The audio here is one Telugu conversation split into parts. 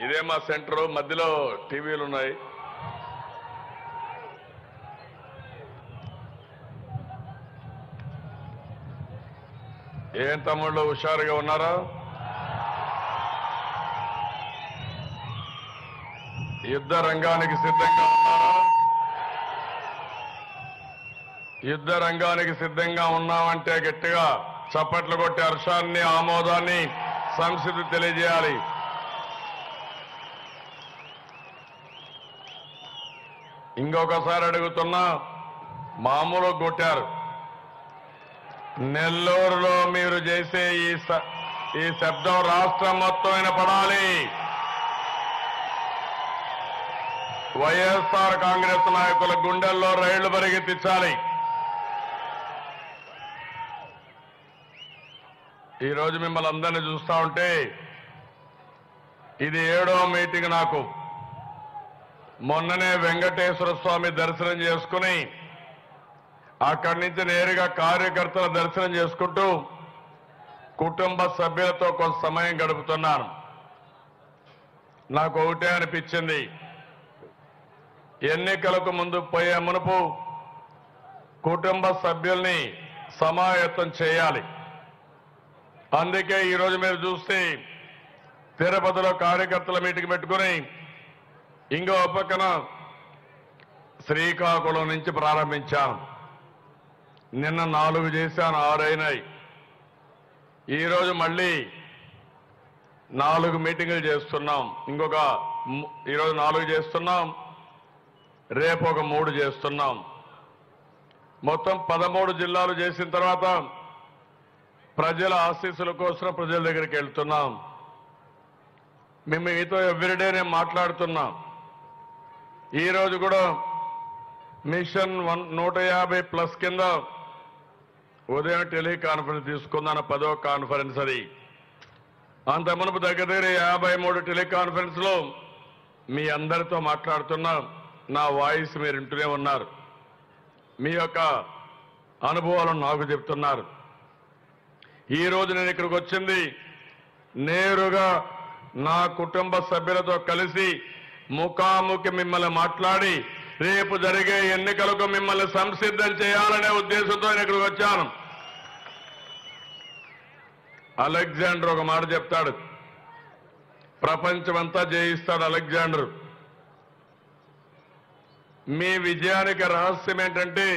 ఇదే మా సెంటర్ మధ్యలో టీవీలు ఉన్నాయి. ఏం తమ్ముళ్ళు హుషారుగా ఉన్నారా? యుద్ధ రంగానికి సిద్ధంగా ఉన్నారా? యుద్ధ రంగానికి సిద్ధంగా ఉన్నామంటే గట్టిగా చప్పట్లు కొట్టి హర్షాన్ని ఆమోదాన్ని సంసిద్ధి తెలియజేయాలి. ఇంకొకసారి అడుగుతున్నా, మామూలు కొట్టారు. నెల్లూరులో మీరు చేసే ఈ శబ్దం రాష్ట్రం మొత్తం వినపడాలి. వైఎస్ఆర్ కాంగ్రెస్ నాయకుల గుండెల్లో రైళ్లు పరిగెత్తించాలి. ఈరోజు మిమ్మల్ని అందరినీ చూస్తా ఉంటే ఇది 7వ మీటింగ్. నాకు మొన్ననే వెంకటేశ్వర స్వామి దర్శనం చేసుకుని అక్కడి నుంచి నేరుగా కార్యకర్తల దర్శనం చేసుకుంటూ కుటుంబ సభ్యులతో కొంత సమయం గడుపుతున్నాను. నాకు ఒకటే అనిపించింది, ఎన్నికలకు ముందు పోయే మునుపు కుటుంబ సభ్యుల్ని సమాయత్తం చేయాలి. అందుకే ఈరోజు మీరు చూస్తే తిరుపతిలో కార్యకర్తల మీటింగ్ పెట్టుకుని ఇంకో పక్కన శ్రీకాకుళం నుంచి ప్రారంభించాను. నిన్న 4 చేశాను, 6 అయినాయి. ఈరోజు మళ్ళీ 4 మీటింగులు చేస్తున్నాం. ఈరోజు 4 చేస్తున్నాం, రేపు ఒక 3 చేస్తున్నాం. మొత్తం 13 జిల్లాలు చేసిన తర్వాత ప్రజల ఆశీస్సుల కోసం ప్రజల దగ్గరికి వెళ్తున్నాం. మేము మీతో ఎవ్రీడే నేను మాట్లాడుతున్నాం. ఈరోజు కూడా మిషన్ 150+ కింద ఉదయం టెలికాన్ఫరెన్స్ తీసుకుందాను. 10వ కాన్ఫరెన్స్ అది. అంత మునుపు దగ్గర 53 టెలికాన్ఫరెన్స్ లో మీ అందరితో మాట్లాడుతున్నా. నా వాయిస్ మీరు వింటూనే ఉన్నారు. మీ యొక్క అనుభవాలను నాకు చెప్తున్నారు. ఈ రోజు నేను ఇక్కడికి వచ్చింది నేరుగా నా కుటుంబ సభ్యులతో కలిసి ముఖాముఖి మిమ్మల్ని మాట్లాడి రేపు జరిగే ఎన్నికలకు మిమ్మల్ని సంసిద్ధం చేయాలనే ఉద్దేశంతో నేను ఇక్కడికి వచ్చాను. అలెగ్జాండర్ ఒక మాట చెప్తాడు, ప్రపంచమంతా జయిస్తాడు అలెగ్జాండర్. మీ విజయానికి రహస్యం ఏంటంటే,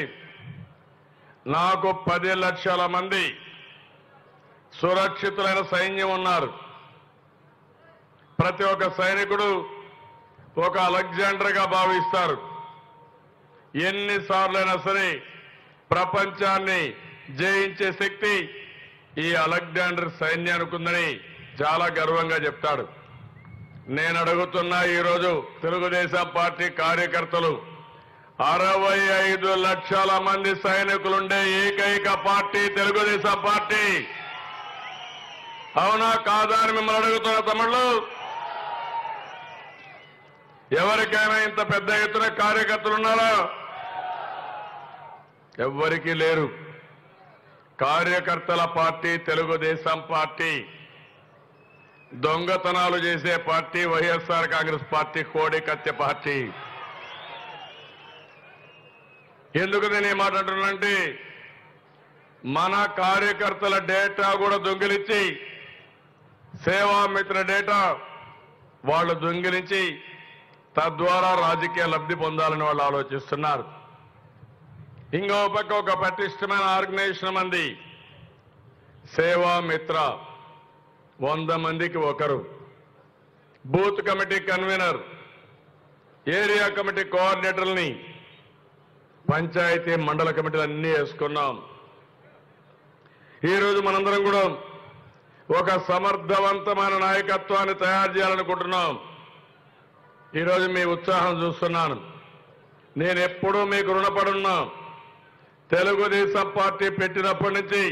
నాకు 10 లక్షల మంది సురక్షితులైన సైన్యం ఉన్నారు. ప్రతి ఒక్క సైనికుడు ఒక అలెగ్జాండర్గా భావిస్తారు. ఎన్నిసార్లైనా సరే ప్రపంచాన్ని జయించే శక్తి ఈ అలెగ్జాండర్ సైన్యానికి ఉందని చాలా గర్వంగా చెప్తాడు. నేను అడుగుతున్నా, ఈరోజు తెలుగుదేశం పార్టీ కార్యకర్తలు 65 లక్షల మంది సైనికులుండే ఏకైక పార్టీ తెలుగుదేశం పార్టీ. అవునా కాదా అని మిమ్మల్ని అడుగుతున్న తమ్ముళ్ళు. ఎవరికైనా ఇంత పెద్ద ఎత్తున కార్యకర్తలు ఉన్నారా? ఎవ్వరికీ లేరు. కార్యకర్తల పార్టీ తెలుగుదేశం పార్టీ. దొంగతనాలు చేసే పార్టీ వైఎస్ఆర్ కాంగ్రెస్ పార్టీ, కోడి కత్తి పార్టీ. ఎందుకు నేను ఈ మాట అంటున్నానంటే, మన కార్యకర్తల డేటా కూడా దొంగిలించి, సేవామిత్ర డేటా వాళ్ళు దొంగిలించి తద్వారా రాజకీయ లబ్ధి పొందాలని వాళ్ళు ఆలోచిస్తున్నారు. ఇంకో పక్క ఒక పటిష్టమైన ఆర్గనైజేషన్ మంది సేవామిత్ర 100 మందికి ఒకరు, booth committee convener, area committee కోఆర్డినేటర్లని, పంచాయతీ మండల కమిటీలు అన్నీ వేసుకున్నాం. ఈరోజు మనందరం కూడా ఒక సమర్థవంతమైన నాయకత్వాన్ని తయారు చేయాలనుకుంటున్నాం. ఈరోజు మీ ఉత్సాహం చూస్తున్నాను. నేను ఎప్పుడూ మీకు రుణపడున్నా. తెలుగుదేశం పార్టీ పెట్టినప్పటి నుంచి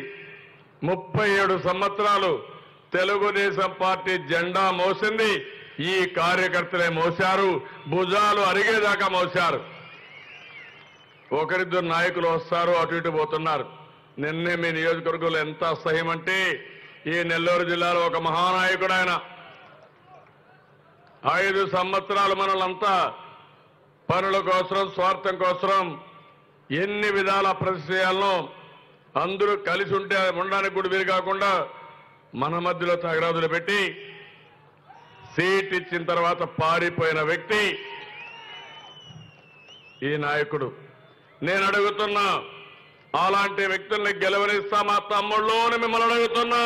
37 సంవత్సరాలు తెలుగుదేశం పార్టీ జెండా మోసింది ఈ కార్యకర్తలే మోశారు. భుజాలు అరిగేదాకా మోశారు. ఒకరిద్దరు నాయకులు వస్తారు, అటు ఇటు పోతున్నారు. నిన్నే మీ నియోజకవర్గంలో ఎంత అసహ్యం అంటే, ఈ నెల్లూరు జిల్లాలో ఒక మహానాయకుడు ఆయన 5 సంవత్సరాలు మనలంతా పనుల కోసం, స్వార్థం కోసం ఎన్ని విధాల ప్రతిష్ఠయాలను అందరూ కలిసి ఉంటే ఉండడానికి కూడా వీలు కాకుండా మన మధ్యలో తగరాదులు పెట్టి సీట్ ఇచ్చిన తర్వాత పారిపోయిన వ్యక్తి ఈ నాయకుడు. నేను అడుగుతున్నా, అలాంటి వ్యక్తుల్ని గెలవనిస్తా మా తమ్ముళ్ళోని మిమ్మల్ని అడుగుతున్నా.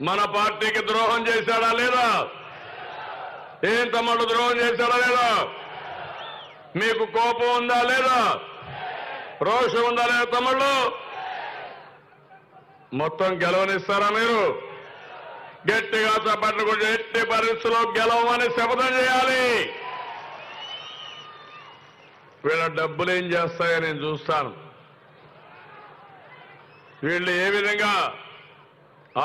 మన పార్టీకి ద్రోహం చేశాడా లేదా? ఏం తమ్ముడు ద్రోహం చేశాడా లేదా? మీకు కోపం ఉందా లేదా? రోషం ఉందా లేదా? తమ్ముళ్ళు మొత్తం గెలవనిస్తారా మీరు? గట్టిగా చప్పట్లు కొట్టి ఎట్టి పరిస్థితుల్లో గెలవమని శపథం చేయాలి. వీళ్ళ డబ్బులు ఏం చేస్తాయో నేను చూస్తాను. వీళ్ళు ఏ విధంగా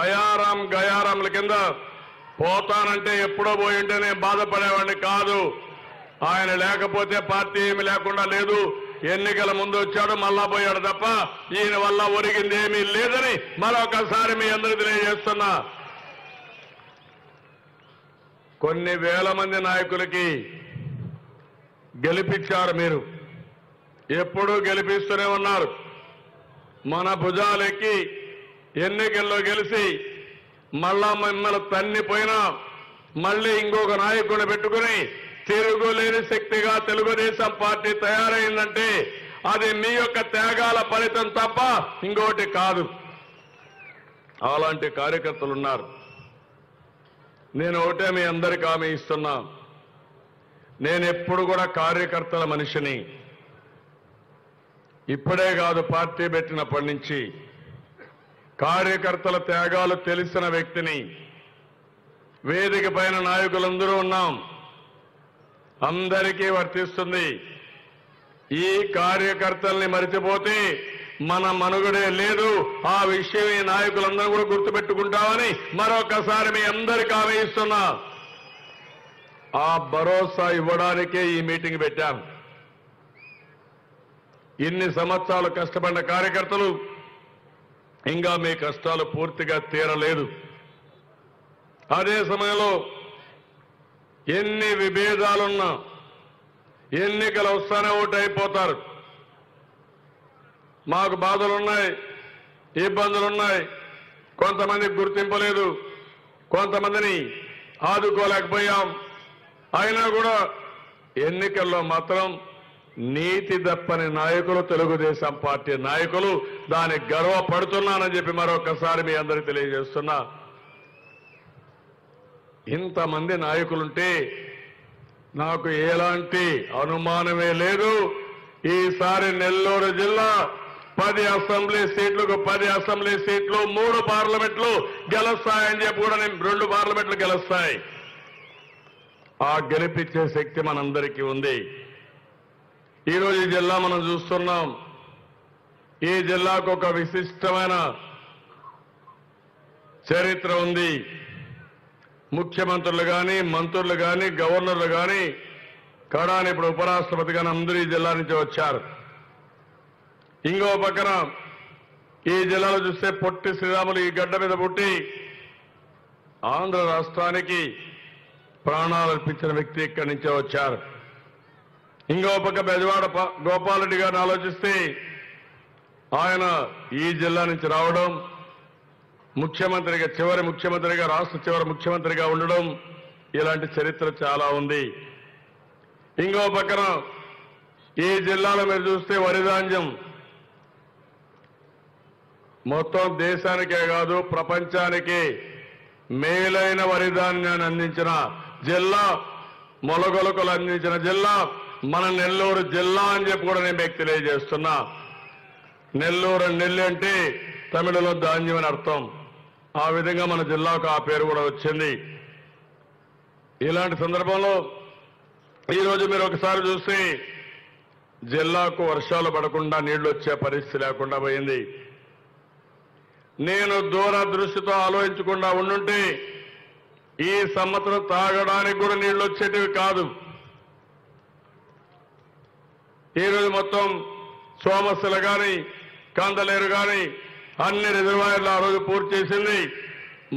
అయారాం గయారాంల కింద పోతానంటే ఎప్పుడో పోయి ఉంటే నేను బాధపడేవాడిని కాదు. ఆయన లేకపోతే పార్టీ ఏమి లేకుండా లేదు. ఎన్నికల ముందు వచ్చాడు, మళ్ళా పోయాడు తప్ప ఈయన వల్ల ఒరిగింది ఏమీ లేదని మరొకసారి మీ అందరికీ తెలియజేస్తున్నా. కొన్ని వేల మంది నాయకులకి గెలిపించారు మీరు, ఎప్పుడూ గెలిపిస్తూనే ఉన్నారు. మన భుజాలెక్కి ఎన్నికల్లో గెలిచి మళ్ళా మిమ్మల్ని తన్నిపోయినా మళ్ళీ ఇంకొక నాయకుడిని పెట్టుకుని తిరుగులేని శక్తిగా తెలుగుదేశం పార్టీ తయారైందంటే అది మీ యొక్క త్యాగాల ఫలితం తప్ప ఇంకోటి కాదు. అలాంటి కార్యకర్తలు ఉన్నారు. నేను ఒకటే మీ అందరికీ హామీ ఇస్తున్నా, నేను ఎప్పుడు కూడా కార్యకర్తల మనిషిని. ఇప్పుడే కాదు, పార్టీ పెట్టినప్పటి నుంచి కార్యకర్తల త్యాగాలు తెలిసిన వ్యక్తిని. వేదిక పైన నాయకులందరూ ఉన్నాం, అందరికీ వర్తిస్తుంది. ఈ కార్యకర్తల్ని మరిచిపోతే మన మనుగడే లేదు. ఆ విషయం ఈ నాయకులందరూ కూడా గుర్తుపెట్టుకుంటామని మరొకసారి మీ అందరికీ హామీ ఇస్తున్నా. ఆ భరోసా ఇవ్వడానికే ఈ మీటింగ్ పెట్టాను. ఇన్ని సంవత్సరాలు కష్టపడిన కార్యకర్తలు ఇంకా మీ కష్టాలు పూర్తిగా తీరలేదు. అదే సమయంలో ఎన్ని విభేదాలున్నా ఎన్నికలు వస్తానే ఓటు అయిపోతారు. మాకు బాధలున్నాయి, ఇబ్బందులున్నాయి, కొంతమందికి గుర్తింపు లేదు, కొంతమందిని ఆదుకోలేకపోయాం. అయినా కూడా ఎన్నికల్లో మాత్రం నీతి దప్పని నాయకులు తెలుగుదేశం పార్టీ నాయకులు. దానికి గర్వపడుతున్నానని చెప్పి మరొకసారి మీ అందరికీ తెలియజేస్తున్నా. ఇంతమంది నాయకులుంటే నాకు ఎలాంటి అనుమానమే లేదు. ఈసారి నెల్లూరు జిల్లా 10 అసెంబ్లీ సీట్లకు 10 అసెంబ్లీ సీట్లు, 3 పార్లమెంట్లు గెలుస్తాయని చెప్పి కూడా 2 పార్లమెంట్లు గెలుస్తాయి. ఆ గెలిపించే శక్తి మనందరికీ ఉంది. ఈరోజు ఈ జిల్లా మనం చూస్తున్నాం. ఈ జిల్లాకు ఒక విశిష్టమైన చరిత్ర ఉంది. ముఖ్యమంత్రులు కానీ, మంత్రులు కానీ, గవర్నర్లు కానీ, కడాని ఇప్పుడు ఉపరాష్ట్రపతి కానీ అందరూ ఈ జిల్లా నుంచి వచ్చారు. ఇంకో పక్కన ఈ జిల్లాలో చూస్తే పొట్టి శ్రీరాములు ఈ గడ్డ మీద పుట్టి ఆంధ్ర రాష్ట్రానికి ప్రాణాలు అర్పించిన వ్యక్తి ఇక్కడి నుంచే వచ్చారు. ఇంకో పక్క బెజవాడ గోపాలరెడ్డి గారిని ఆలోచిస్తే ఆయన ఈ జిల్లా నుంచి రావడం, ముఖ్యమంత్రిగా చివరి ముఖ్యమంత్రిగా, రాష్ట్ర చివరి ముఖ్యమంత్రిగా ఉండడం, ఇలాంటి చరిత్ర చాలా ఉంది. ఇంకో పక్కన ఈ జిల్లాలో మీరు చూస్తే వరిధాన్యం మొత్తం దేశానికే కాదు ప్రపంచానికి మేలైన వరిధాన్యాన్ని అందించిన జిల్లా, మొలగొలకలు అందించిన జిల్లా మన నెల్లూరు జిల్లా అని చెప్పి కూడా నేను మీకు తెలియజేస్తున్నా. నెల్లూరు నెల్లి అంటే తమిళలో ధాన్యం అని అర్థం. ఆ విధంగా మన జిల్లాకు ఆ పేరు కూడా వచ్చింది. ఇలాంటి సందర్భంలో ఈరోజు మీరు ఒకసారి చూస్తే జిల్లాకు వర్షాలు పడకుండా నీళ్లు వచ్చే పరిస్థితి లేకుండా పోయింది. నేను దూరదృష్టితో ఆలోచించకుండా ఉండుంటే ఈ సంవత్సరం తాగడానికి కూడా నీళ్లు వచ్చేటివి కాదు. ఈరోజు మొత్తం సోమశిల కానీ, కందలేరు కానీ అన్ని రిజర్వాయర్లు ఆ రోజు పూర్తి చేసింది.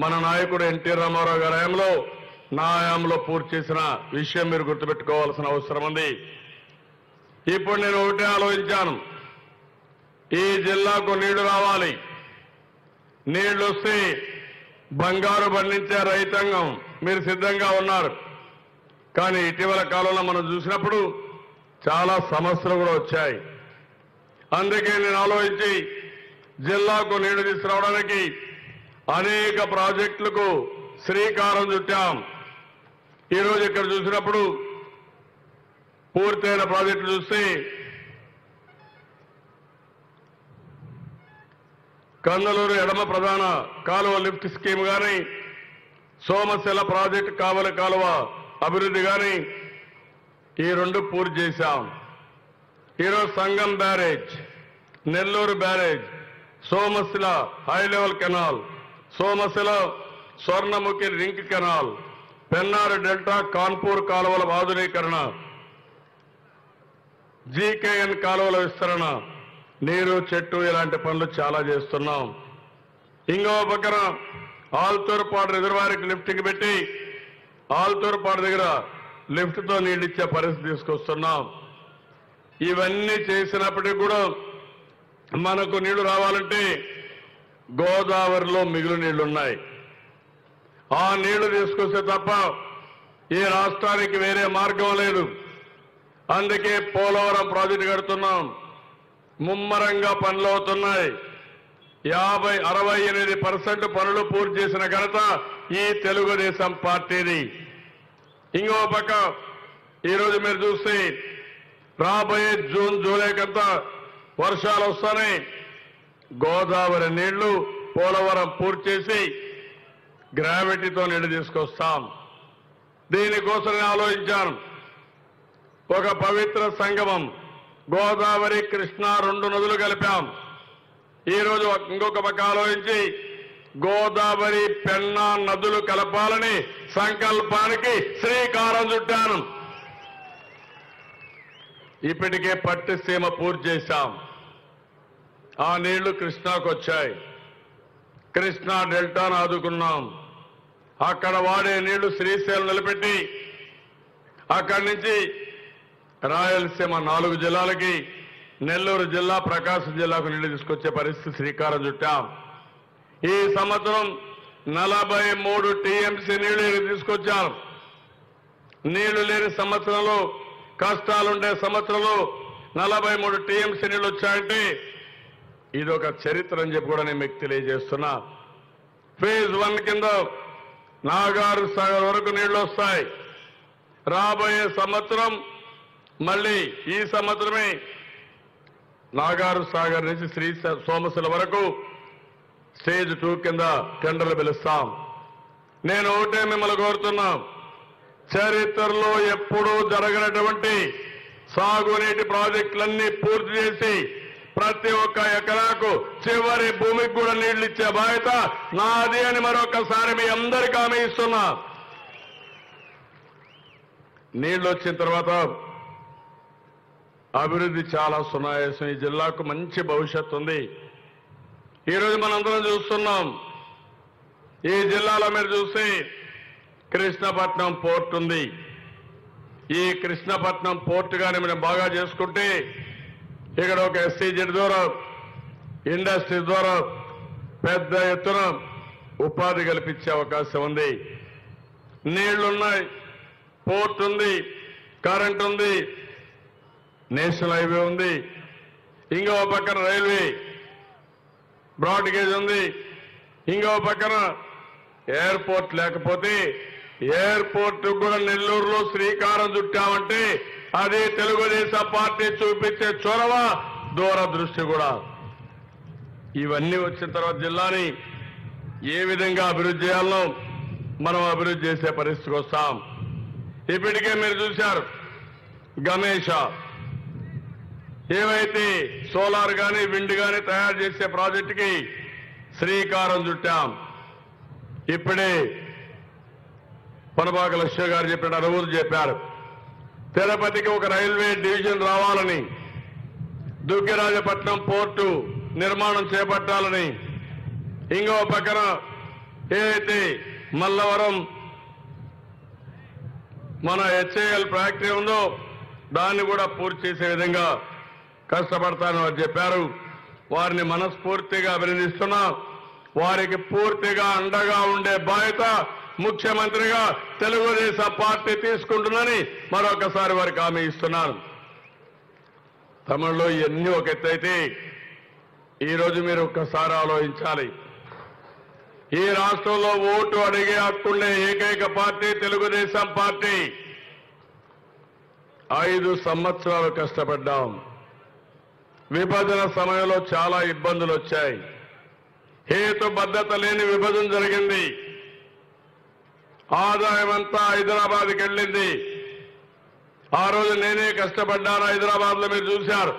మన నాయకుడు ఎన్టీ రామారావు గారి హయాంలో నా హయాంలో పూర్తి చేసిన విషయం మీరు గుర్తుపెట్టుకోవాల్సిన అవసరం ఉంది. ఇప్పుడు నేను ఒకటే ఆలోచించాను, ఈ జిల్లాకు నీళ్లు రావాలి. నీళ్లు వస్తే బంగారు పండించే రైతాంగం మీరు సిద్ధంగా ఉన్నారు. కానీ ఇటీవల కాలంలో మనం చూసినప్పుడు చాలా సమస్యలు కూడా వచ్చాయి. అందుకే నేను ఆలోచించి జిల్లాకు నీళ్లు తీసుకురావడానికి అనేక ప్రాజెక్టులకు శ్రీకారం చుట్టాం. ఈరోజు ఇక్కడ చూసినప్పుడు పూర్తయిన ప్రాజెక్టులు చూస్తే కందలూరు ఎడమ ప్రధాన కాలువ లిఫ్ట్ స్కీమ్ కానీ, సోమశిల ప్రాజెక్టు కావలి కాలువ అభివృద్ధి కానీ ఈ రెండు పూర్తి చేశాం. ఈరోజు Sangam barrage, Nellore barrage, Somasila high level canal, Somasila Swarnamukhi link canal, Pennar delta Kanpur కాలువల ఆధునీకరణ, జీకేఎన్ కాలువల విస్తరణ, నీరు చెట్టు ఇలాంటి పనులు చాలా చేస్తున్నాం. ఇంకో పక్కన ఆల్తూరుపాడు రిజర్వాయర్కి లిఫ్ట్కి పెట్టి ఆల్తూరుపాడు దగ్గర లిఫ్ట్తో నీళ్ళు ఇచ్చే పరిస్థితి తీసుకొస్తున్నాం. ఇవన్నీ చేసినప్పటికీ కూడా మనకు నీళ్లు రావాలంటే గోదావరిలో మిగులు నీళ్లున్నాయి. ఆ నీళ్లు తీసుకొస్తే తప్ప ఈ రాష్ట్రానికి వేరే మార్గం లేదు. అందుకే పోలవరం ప్రాజెక్టు కడుతున్నాం. ముమ్మరంగా పనులు అవుతున్నాయి. 68% పనులు పూర్తి చేసిన ఘనత ఈ తెలుగుదేశం పార్టీది. ఇంకో పక్క ఈరోజు మీరు చూస్తే రాబోయే జూన్ జూలై కంతా వర్షాలు వస్తాయి. గోదావరి నీళ్లు పోలవరం పూర్తి చేసి గ్రావిటీతో నీళ్లు తీసుకొస్తాం. దీనికోసం నేను ఆలోచించాను. ఒక పవిత్ర సంగమం గోదావరి కృష్ణ రెండు నదులు కలిపాం. ఈరోజు ఇంకొక పక్క ఆలోచించి గోదావరి పెన్నా నదులు కలపాలని సంకల్పానికి శ్రీకారం చుట్టాను. ఇప్పటికే పట్టిసీమ పూర్తి చేశాం. ఆ నీళ్లు కృష్ణాకు వచ్చాయి. కృష్ణా డెల్టాను ఆదుకున్నాం. అక్కడ వాడే నీళ్లు శ్రీశైలం నిలబెట్టి అక్కడి నుంచి రాయలసీమ 4 జిల్లాలకి, నెల్లూరు జిల్లా, ప్రకాశం జిల్లాకు నీళ్లు తీసుకొచ్చే పరిస్థితి శ్రీకారం చుట్టాం. ఈ సంవత్సరం 43 టీఎంసీ నీళ్లు తీసుకొచ్చాం. నీళ్లు లేని సంవత్సరంలో, కష్టాలుండే సంవత్సరంలో 43 టీఎంసీ నీళ్లు వచ్చాయంటే ఇదొక చరిత్ర అని చెప్పి కూడా నేను మీకు తెలియజేస్తున్నా. ఫేజ్ 1 కింద నాగారు సాగర్ వరకు నీళ్లు వస్తాయి. రాబోయే సంవత్సరం మళ్ళీ ఈ సంవత్సరమే నాగారు సాగర్ నుంచి శ్రీ సోమశిల వరకు స్టేజ్ 2 కింద టెండర్లు పిలుస్తాం. నేను ఒకటే మిమ్మల్ని కోరుతున్నాం, చరిత్రలో ఎప్పుడూ జరగనటువంటి సాగునీటి ప్రాజెక్టులన్నీ పూర్తి చేసి ప్రతి ఒక్క ఎకరాకు చివరి భూమికి కూడా నీళ్లు ఇచ్చే బాధ్యత నాది అని మరొకసారి మీ అందరికీ హామీ ఇస్తున్నా. నీళ్లు వచ్చిన తర్వాత అభివృద్ధి చాలా సునాయాసం. ఈ జిల్లాకు మంచి భవిష్యత్తు ఉంది. ఈరోజు మనందరం చూస్తున్నాం, ఈ జిల్లాలో మీరు చూస్తే కృష్ణపట్నం పోర్ట్ ఉంది. ఈ కృష్ణపట్నం పోర్ట్ గాని మనం బాగా చేసుకుంటే ఇక్కడ ఒక ఎస్సీజెడ్ ద్వారా, ఇండస్ట్రీ ద్వారా పెద్ద ఎత్తున ఉపాధి కల్పించే అవకాశం ఉంది. నీళ్లున్నాయి, పోర్ట్ ఉంది, కరెంట్ ఉంది, నేషనల్ హైవే ఉంది, ఇంకో పక్కన రైల్వే బ్రాడ్ గేజ్ ఉంది, ఇంకో పక్కన ఎయిర్పోర్ట్. లేకపోతే ఎయిర్పోర్ట్ కూడా నెల్లూరులో శ్రీకారం చుట్టామంటే అది తెలుగుదేశం పార్టీ చూపించే చొరవ, దూరదృష్టి కూడా. ఇవన్నీ వచ్చిన తర్వాత జిల్లాని ఏ విధంగా అభివృద్ధి చేయాలో మనం అభివృద్ధి చేసే పరిస్థితికి వస్తాం. ఇప్పటికే మీరు చూశారు, గణేష ఏవైతే సోలార్ కానీ విండ్ కానీ తయారు చేసే ప్రాజెక్టుకి శ్రీకారం చుట్టాం. ఇప్పుడే పనబాక లక్ష్య గారు చెప్పిన అనుభూతి చెప్పారు. తిరుపతికి ఒక రైల్వే డివిజన్ రావాలని, దుగ్గిరాజపట్నం పోర్టు నిర్మాణం చేపట్టాలని, ఇంకో పక్కన ఏదైతే మల్లవరం మన HAL ఫ్యాక్టరీ ఉందో దాన్ని కూడా పూర్తి చేసే విధంగా కష్టపడతానని వారు చెప్పారు. వారిని మనస్ఫూర్తిగా అభినందిస్తున్నా. వారికి పూర్తిగా అండగా ఉండే బాధ్యత ముఖ్యమంత్రిగా తెలుగుదేశం పార్టీ తీసుకుంటుందని మరొకసారి వారికి హామీ ఇస్తున్నాను. తమిళలో ఇవన్నీ ఒక ఎత్తైతే ఈరోజు మీరు ఒక్కసారి ఆలోచించాలి. ఈ రాష్ట్రంలో ఓటు అడిగే హక్కుండే ఏకైక పార్టీ తెలుగుదేశం పార్టీ. 5 సంవత్సరాలు కష్టపడ్డాం. విభజన సమయంలో చాలా ఇబ్బందులు వచ్చాయి. హేతుబద్ధత లేని విభజన జరిగింది. ఆదాయం అంతా హైదరాబాద్కి వెళ్ళింది. ఆ రోజు నేనే కష్టపడ్డాను. హైదరాబాద్ లో మీరు చూశారు.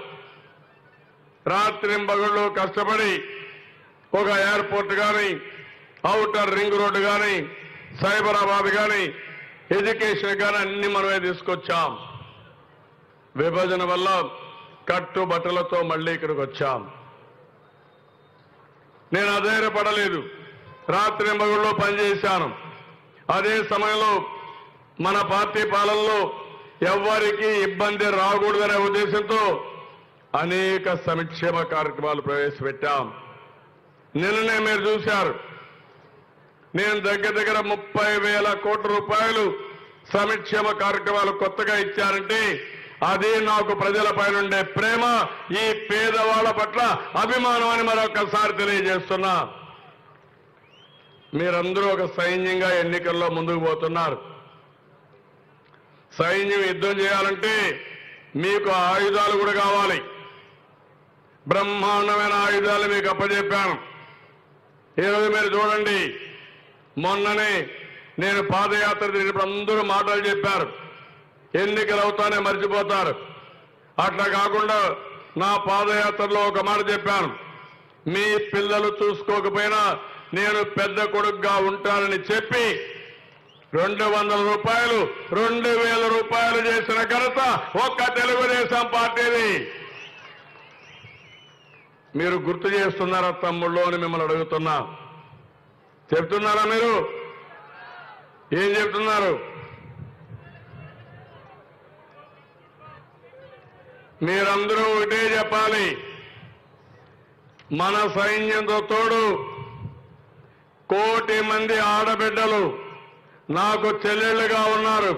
రాత్రింబగళ్ళు కష్టపడి ఒక ఎయిర్పోర్ట్ కానీ, ఔటర్ రింగ్ రోడ్డు కానీ, సైబరాబాద్ కానీ, ఎడ్యుకేషన్ కానీ అన్ని మనమే తీసుకొచ్చాం. విభజన వల్ల కట్టుబట్టలతో మళ్ళీ ఇక్కడికి వచ్చాం. నేను అధైర్యపడలేదు. రాత్రింబగళ్ళు పనిచేశాను. అదే సమయంలో మన పార్టీ పాలనలో ఎవ్వరికీ ఇబ్బంది రాకూడదనే ఉద్దేశంతో అనేక సంక్షేమ కార్యక్రమాలు ప్రవేశపెట్టాం. నిన్ననే మీరు చూశారు. నేను దగ్గర 30,000 కోట్ల రూపాయలు సంక్షేమ కార్యక్రమాలు కొత్తగా ఇచ్చారంటే అది నాకు ప్రజలపై ఉండే ప్రేమ, ఈ పేదవాళ్ల పట్ల అభిమానం అని మరొకసారి తెలియజేస్తున్నా. మీరందరూ ఒక సైన్యంగా ఎన్నికల్లో ముందుకు పోతున్నారు. సైన్యం యుద్ధం చేయాలంటే మీకు ఆయుధాలు కూడా కావాలి. బ్రహ్మాండమైన ఆయుధాలు మీకు అప్పచెప్పాను. ఈరోజు మీరు చూడండి. మొన్ననే నేను పాదయాత్ర తిరిగినప్పుడు అందరూ మాటలు చెప్పారు. ఎన్నికలు అవుతానే మర్చిపోతారు. అట్లా కాకుండా నా పాదయాత్రలో ఒక మాట చెప్పాను. మీ పిల్లలు చూసుకోకపోయినా నేను పెద్ద కొడుకుగా ఉంటానని చెప్పి 200 రూపాయలు 2,000 రూపాయలు చేసిన ఘనత ఒక్క తెలుగుదేశం పార్టీది. మీరు గుర్తు చేస్తున్నారా తమ్ముళ్ళు అని మిమ్మల్ని అడుగుతున్నా. చెప్తున్నారా? మీరు ఏం చెప్తున్నారు? మీరందరూ ఒకటే చెప్పాలి. మన సైన్యంతో తోడు 1 కోటి మంది ఆడబిడ్డలు నాకు చెల్లెళ్లుగా ఉన్నారు.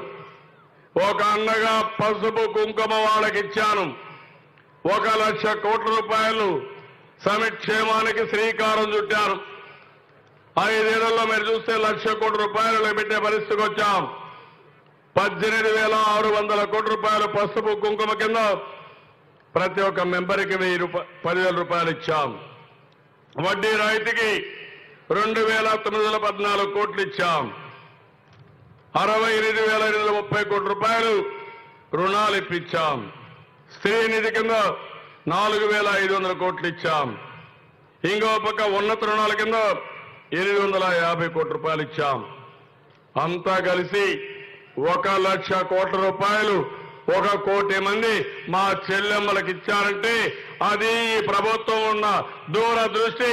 ఒక అన్నగా పసుపు కుంకుమ వాళ్ళకి ఇచ్చాను. 1,00,000 కోట్ల రూపాయలు సంక్షేమానికి శ్రీకారం చుట్టాను. 5 ఏళ్లలో మీరు చూస్తే 1,00,000 కోట్ల రూపాయలు పెట్టే పరిస్థితికి వచ్చాం. 18,600 కోట్ల రూపాయలు పసుపు కుంకుమ కింద ప్రతి ఒక్క మెంబర్కి 10,000 రూపాయలు ఇచ్చాం. వడ్డీ రాయితీకి 2,914 కోట్లు ఇచ్చాం. 68,830 కోట్ల రూపాయలు రుణాలు ఇప్పించాం. స్త్రీ నిధి కింద 4,500 కోట్లు ఇచ్చాం. ఇంకో పక్క ఉన్నత రుణాల కింద 850 కోట్ల రూపాయలు ఇచ్చాం. అంతా కలిసి 1,00,000 కోట్ల రూపాయలు 1 కోటి మంది మా చెల్లెమ్మలకు ఇచ్చారంటే అది ఈ ప్రభుత్వం ఉన్న దూరదృష్టి,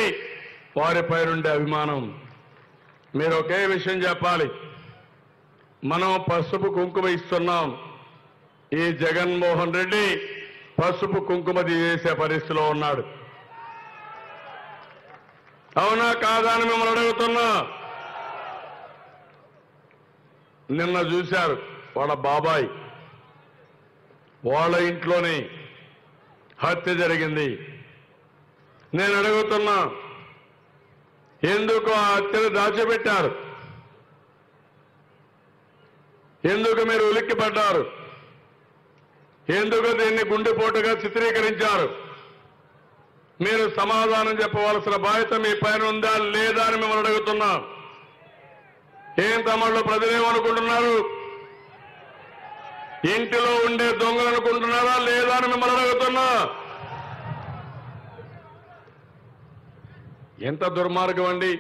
వారిపై ఉండే అభిమానం. మీరు ఒకే విషయం చెప్పాలి. మనం పసుపు కుంకుమ ఇస్తున్నాం. ఈ జగన్మోహన్ రెడ్డి పసుపు కుంకుమ చేసే పరిస్థితిలో ఉన్నాడు. అవునా కాదా అని మిమ్మల్ని అడుగుతున్నా. నిన్న చూశారు వాళ్ళ బాబాయ్, వాళ్ళ ఇంట్లోనే హత్య జరిగింది. నేను అడుగుతున్నా, ఎందుకు ఆ హత్యను దాచిపెట్టారు? ఎందుకు మీరు ఉలిక్కిపడ్డారు? ఎందుకు దీన్ని గుండెపోటుగా చిత్రీకరించారు? మీరు సమాధానం చెప్పవలసిన బాధ్యత మీ పైన ఉందా లేదా అని మిమ్మల్ని అడుగుతున్నా. ఏం తమిళలో ప్రజలేమనుకుంటున్నారు? ఇంటిలో ఉండే దొంగలు అనుకుంటున్నారా లేదా అని మిమ్మల్ని అడుగుతున్నా. ఎంత దుర్మార్గం అండి.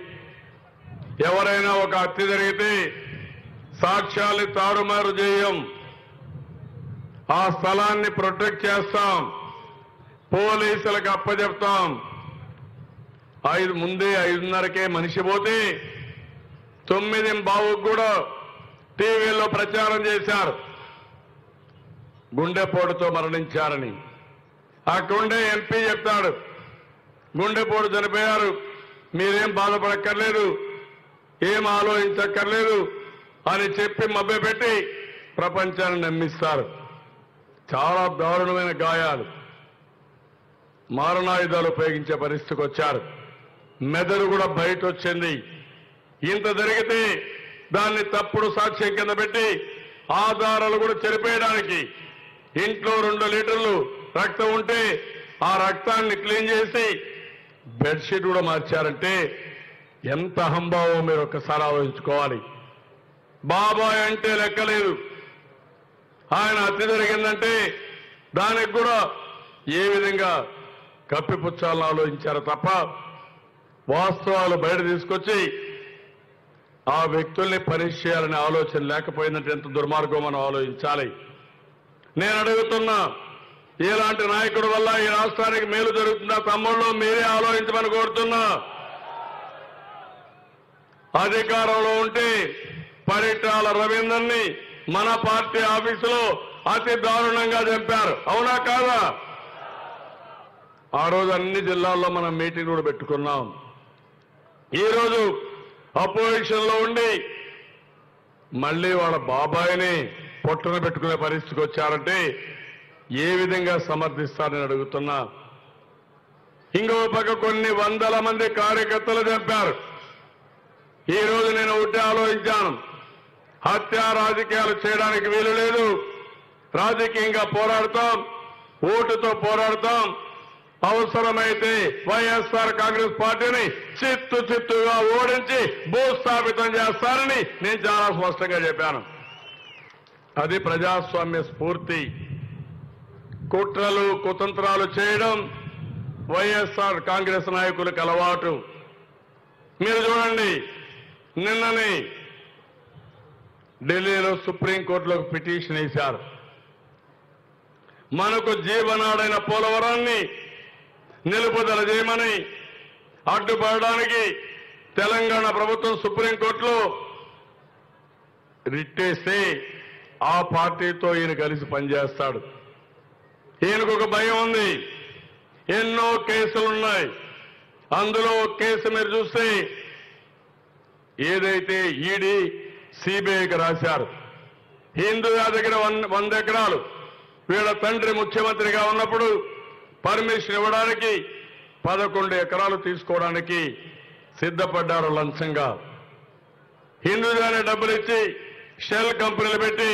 ఎవరైనా ఒక హత్య జరిగితే సాక్ష్యాలు తారుమారు చేయం, ఆ స్థలాన్ని ప్రొటెక్ట్ చేస్తాం, పోలీసులకు అప్పచెప్తాం. ముందే 5:30కే మనిషి పోతే 9:15 కూడా టీవీలో ప్రచారం చేశారు గుండెపోటుతో మరణించారని. అక్కడుండే ఎంపీ చెప్తాడు, గుండెపోటు చనిపోయారు, మీరేం బాధపడక్కర్లేదు, ఏం ఆలోచించక్కర్లేదు అని చెప్పి మభ్యపెట్టి ప్రపంచాన్ని నమ్మిస్తారు. చాలా దారుణమైన గాయాలు, మారణాయుధాలు ఉపయోగించే పరిస్థితికి వచ్చారు. మెదడు కూడా బయట వచ్చింది. ఇంత జరిగితే దాన్ని తప్పుడు సాక్ష్యం కింద పెట్టి ఆధారాలు కూడా చెరిపేయడానికి ఇంట్లో 2 లీటర్లు రక్తం ఉంటే ఆ రక్తాన్ని క్లీన్ చేసి బెడ్షీట్ కూడా మార్చారంటే ఎంత అహంభావం మీరు ఒక్కసారి ఆలోచించుకోవాలి. బాబాయ్ అంటే లెక్కలేదు. ఆయన హత్య జరిగిందంటే దానికి కూడా ఏ విధంగా కప్పిపుచ్చాలని ఆలోచించారు తప్ప వాస్తవాలు బయట తీసుకొచ్చి ఆ వ్యక్తుల్ని పనిష్ చేయాలనే ఆలోచన లేకపోయిందంటే ఎంత దుర్మార్గం మనం ఆలోచించాలి. నేను అడుగుతున్నా, ఇలాంటి నాయకుడి వల్ల ఈ రాష్ట్రానికి మేలు జరుగుతుందా? తమ్ముళ్ళు మీరే ఆలోచించమని కోరుతున్నా. అధికారంలో ఉంటే పరిటాల రవీందర్ని మన పార్టీ ఆఫీసులో అతి దారుణంగా చంపారు, అవునా కాదా? ఆ రోజు అన్ని జిల్లాల్లో మనం మీటింగ్ కూడా పెట్టుకున్నాం. ఈరోజు అపోజిషన్ లో ఉండి మళ్లీ వాళ్ళ బాబాయిని పొట్టన పెట్టుకునే పరిస్థితికి వచ్చారంటే ఏ విధంగా సమర్థిస్తారని అడుగుతున్నా. ఇంకో పక్క కొన్ని వందల మంది కార్యకర్తలు చంపారు. ఈ రోజు నేను ఒకటే ఆలోచించాను, హత్య రాజకీయాలు చేయడానికి వీలు లేదు. రాజకీయంగా పోరాడతాం, ఓటుతో పోరాడతాం. అవసరమైతే వైఎస్ఆర్ కాంగ్రెస్ పార్టీని చిత్తుగా ఓడించి భూస్థాపితం చేస్తారని నేను చాలా స్పష్టంగా చెప్పాను. అది ప్రజాస్వామ్య స్ఫూర్తి. కుట్రలు కుతంత్రాలు చేయడం వైఎస్ఆర్ కాంగ్రెస్ నాయకులకు అలవాటు. మీరు చూడండి, నిన్ననే ఢిల్లీలో సుప్రీంకోర్టులో పిటిషన్ వేశారు. మనకు జీవనాడైన పోలవరాన్ని నిలుపుదల చేయమని అడ్డుపడడానికి తెలంగాణ ప్రభుత్వం సుప్రీంకోర్టులో రిట్టేస్తే ఆ పార్టీతో ఈయన కలిసి పనిచేస్తాడు. ఈయనకు ఒక భయం ఉంది. ఎన్నో కేసులున్నాయి. అందులో ఒక కేసు మీరు చూస్తే ఏదైతే ఈడీ సిబిఐకి రాశారు, హిందూయా దగ్గర 100 ఎకరాలు వీళ్ళ తండ్రి ముఖ్యమంత్రిగా ఉన్నప్పుడు పర్మిషన్ ఇవ్వడానికి 11 ఎకరాలు తీసుకోవడానికి సిద్ధపడ్డారు లంచంగా. హిందూయానే డబ్బులు ఇచ్చి షెల్ కంపెనీలు పెట్టి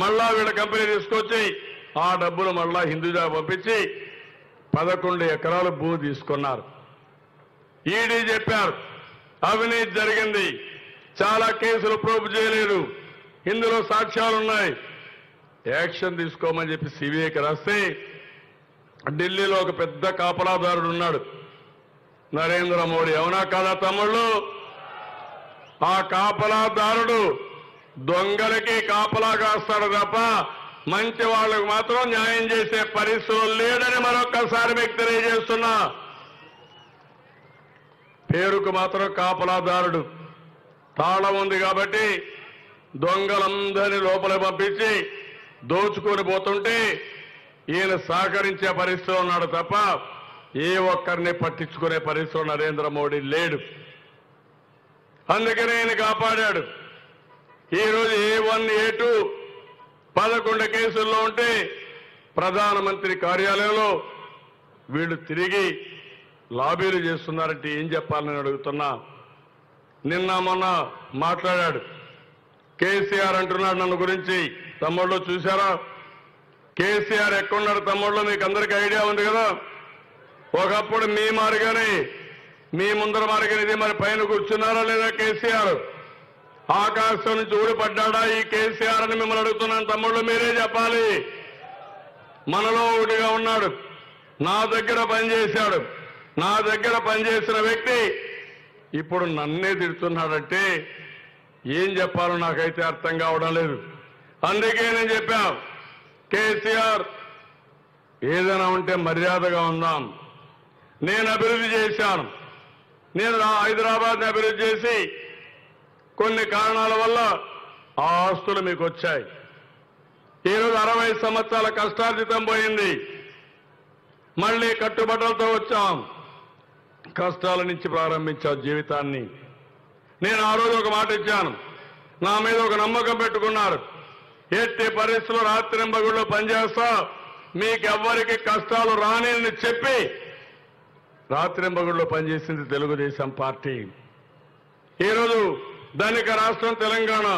మళ్ళా వీళ్ళ కంపెనీ తీసుకొచ్చి ఆ డబ్బులు మళ్ళా హిందూయా పంపించి 11 ఎకరాలు భూమి తీసుకున్నారు. ఈడీ చెప్పారు అవినీతి జరిగింది, చాలా కేసులు ప్రూవ్ చేయలేదు, ఇందులో సాక్ష్యాలున్నాయి, యాక్షన్ తీసుకోమని చెప్పి సిబిఐకి రాస్తే ఢిల్లీలో ఒక పెద్ద కాపలాదారుడు ఉన్నాడు, నరేంద్ర మోడీ, అవునా కాదా తమ్ముళ్ళు? ఆ కాపలాదారుడు దొంగలకి కాపలా కాస్తాడు తప్ప మంచి వాళ్లకు మాత్రం న్యాయం చేసే పరిస్థితులు లేడని మరొక్కసారి మీకు తెలియజేస్తున్నా. పేరుకు మాత్రం కాపలాదారుడు, తాళం ఉంది కాబట్టి దొంగలందరినీ లోపల పంపించి దోచుకొని పోతుంటే ఈయన సహకరించే పరిస్థితిలో ఉన్నాడు తప్ప ఏ ఒక్కరిని పట్టించుకునే పరిస్థితిలో నరేంద్ర మోడీ లేడు. అందుకనే ఈయన కాపాడాడు. ఈరోజు A1, A2 11 కేసుల్లో ఉంటే ప్రధానమంత్రి కార్యాలయంలో వీళ్ళు తిరిగి లాబీలు చేస్తున్నారంటే ఏం చెప్పాలని అడుగుతున్నా. నిన్న మొన్న మాట్లాడాడు కేసీఆర్ అంటున్నాడు నన్ను గురించి. తమ్ముళ్ళు చూశారా? కేసీఆర్ ఎక్కడున్నాడు తమ్ముళ్ళు? మీకు అందరికీ ఐడియా ఉంది కదా. ఒకప్పుడు మీ మారిగానే, మీ ముందర మారిగానే ఇది మరి పైన కూర్చున్నారా లేదా కేసీఆర్? ఆకాశం నుంచి ఊడిపడ్డాడా ఈ కేసీఆర్ అని మిమ్మల్ని అడుగుతున్నాను తమ్ముళ్ళు, మీరే చెప్పాలి. మనలో ఒకటిగా ఉన్నాడు, నా దగ్గర పనిచేశాడు. నా దగ్గర పనిచేసిన వ్యక్తి ఇప్పుడు నన్నే తిడుతున్నాడంటే ఏం చెప్పాలో నాకైతే అర్థం కావడం లేదు. అందుకే నేను చెప్పా, కేసీఆర్ ఏదైనా ఉంటే మర్యాదగా ఉందాం. నేను అభివృద్ధి చేశాను. నేను హైదరాబాద్ని అభివృద్ధి చేసి కొన్ని కారణాల వల్ల ఆ ఆస్తులు మీకు వచ్చాయి. ఈరోజు 60 సంవత్సరాల కష్టార్జితం పోయింది. మళ్ళీ కట్టుబట్టలతో వచ్చాం. కష్టాల నుంచి ప్రారంభించాం జీవితాన్ని. నేను ఆ రోజు ఒక మాట ఇచ్చాను. నా మీద ఒక నమ్మకం పెట్టుకున్నారు. ఎట్టి పరిస్థితుల్లో రాత్రింబగుళ్ళు పనిచేస్తా, మీకెవ్వరికి కష్టాలు రాని చెప్పి రాత్రింబగుళ్ళు పనిచేసింది తెలుగుదేశం పార్టీ. ఈరోజు ధనిక రాష్ట్రం తెలంగాణ.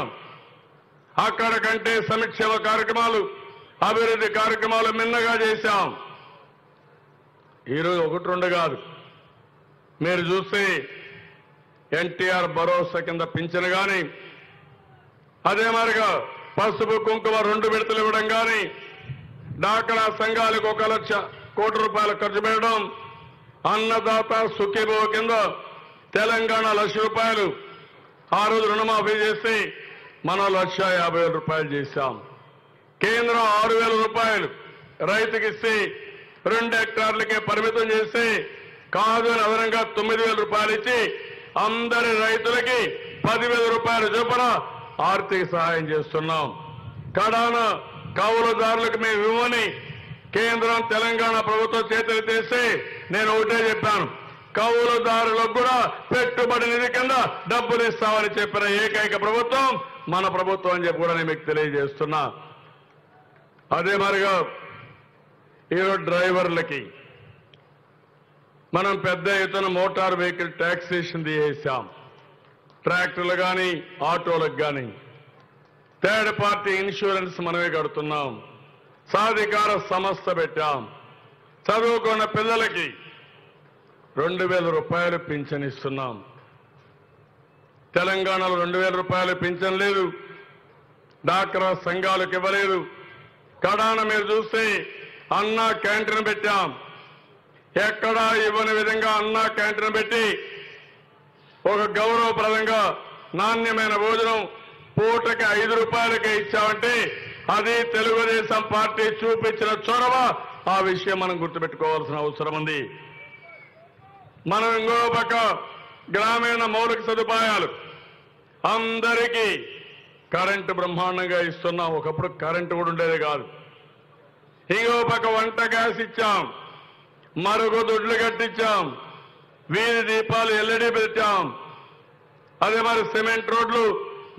అక్కడ కంటే సంక్షేమ కార్యక్రమాలు, అభివృద్ధి కార్యక్రమాలు మిన్నగా చేశాం. ఈరోజు 1-2 కాదు. మీరు చూస్తే ఎన్టీఆర్ భరోసా కింద పింఛను కానీ, అదే మాదిరిగా పసుపు కుంకుమ 2 విడతలు ఇవ్వడం కానీ, డాక్రా సంఘాలకు 1 లక్ష కోట్ల రూపాయలు ఖర్చు పెట్టడం, అన్నదాత సుఖీభవ కింద తెలంగాణ 1 లక్ష రూపాయలు ఆ రోజు రుణమాఫీ చేసి మనం 1,50,000 రూపాయలు చేశాం. కేంద్రం 6,000 రూపాయలు రైతుకి ఇస్తే 2 హెక్టార్లకే పరిమితం చేసి కాదు అని అదనంగా 9,000 రూపాయలు ఇచ్చి అందరి రైతులకి 10,000 రూపాయల చొప్పున ఆర్థిక సహాయం చేస్తున్నాం. కడాన కౌలుదారులకు మేము ఇవ్వని కేంద్రం తెలంగాణ ప్రభుత్వం చేతులు తీసి నేను ఒకటే చెప్పాను, కౌలుదారులకు కూడా పెట్టుబడి నిధి కింద డబ్బులు ఇస్తామని చెప్పిన ఏకైక ప్రభుత్వం మన ప్రభుత్వం అని చెప్పి కూడా నేను మీకు తెలియజేస్తున్నా. అదే మరిగా ఈరోజు డ్రైవర్లకి మనం పెద్ద ఎత్తున మోటార్ వెహికల్ ట్యాక్సేషన్ తీసేశాం. ట్రాక్టర్లు కానీ ఆటోలకు కానీ థర్డ్ పార్టీ ఇన్సూరెన్స్ మనమే కడుతున్నాం. సాధికార సంస్థ పెట్టాం. చదువుకున్న పిల్లలకి 2,000 రూపాయలు పింఛన్ ఇస్తున్నాం. తెలంగాణలో 2,000 రూపాయలు పింఛన్ లేదు. డాక్రా సంఘాలకు ఇవ్వలేదు. కడాన మీరు చూస్తే అన్నా క్యాంటీన్ పెట్టాం. ఎక్కడా ఇవ్వని విధంగా అన్నా క్యాంటీన్ పెట్టి ఒక గౌరవప్రదంగా నాణ్యమైన భోజనం పూటకి 5 రూపాయలకే ఇచ్చామంటే అది తెలుగుదేశం పార్టీ చూపించిన చొరవ. ఆ విషయం మనం గుర్తుపెట్టుకోవాల్సిన అవసరం ఉంది. మనం ఇంకో పక్క గ్రామీణ మౌలిక సదుపాయాలు అందరికీ కరెంటు బ్రహ్మాండంగా ఇస్తున్నాం. ఒకప్పుడు కరెంటు కూడా ఉండేది కాదు. ఇంకో పక్క వంట గ్యాస్ ఇచ్చాం, మరుగుదొడ్లు కట్టించాం, వీధి దీపాలు ఎల్ఈడి పెట్టాం. అదే మరి సిమెంట్ రోడ్లు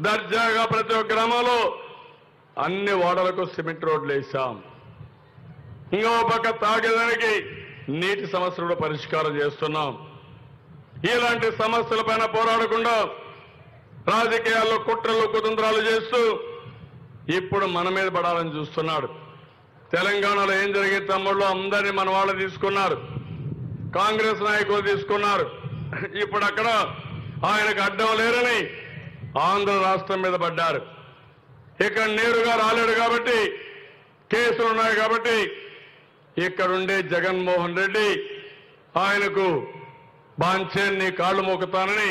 దర్జాగా ప్రతి ఒక్క గ్రామంలో అన్ని వాడలకు సిమెంట్ రోడ్లు వేశాం. ఇంకో పక్క తాగేదానికి నీటి సమస్యలు కూడా పరిష్కారం చేస్తున్నాం. ఇలాంటి సమస్యలపైన పోరాడకుండా రాజకీయాల్లో కుట్రలు కుతంత్రాలు చేస్తూ ఇప్పుడు మన మీద పడాలని చూస్తున్నాడు. తెలంగాణలో ఏం జరిగింది తమ్ముళ్ళు, అందరినీ మన వాళ్ళు తీసుకున్నారు. కాంగ్రెస్ నాయకులు తీసుకున్నారు. ఇప్పుడు అక్కడ ఆయనకు అడ్డం లేరని ఆంధ్ర రాష్ట్రం మీద పడ్డారు. ఇక్కడ నేరుగా రాలేడు కాబట్టి, కేసులు ఉన్నాయి కాబట్టి ఇక్కడుండే జగన్మోహన్ రెడ్డి ఆయనకు బాంఛేన్ని కాళ్ళు మోకుతానని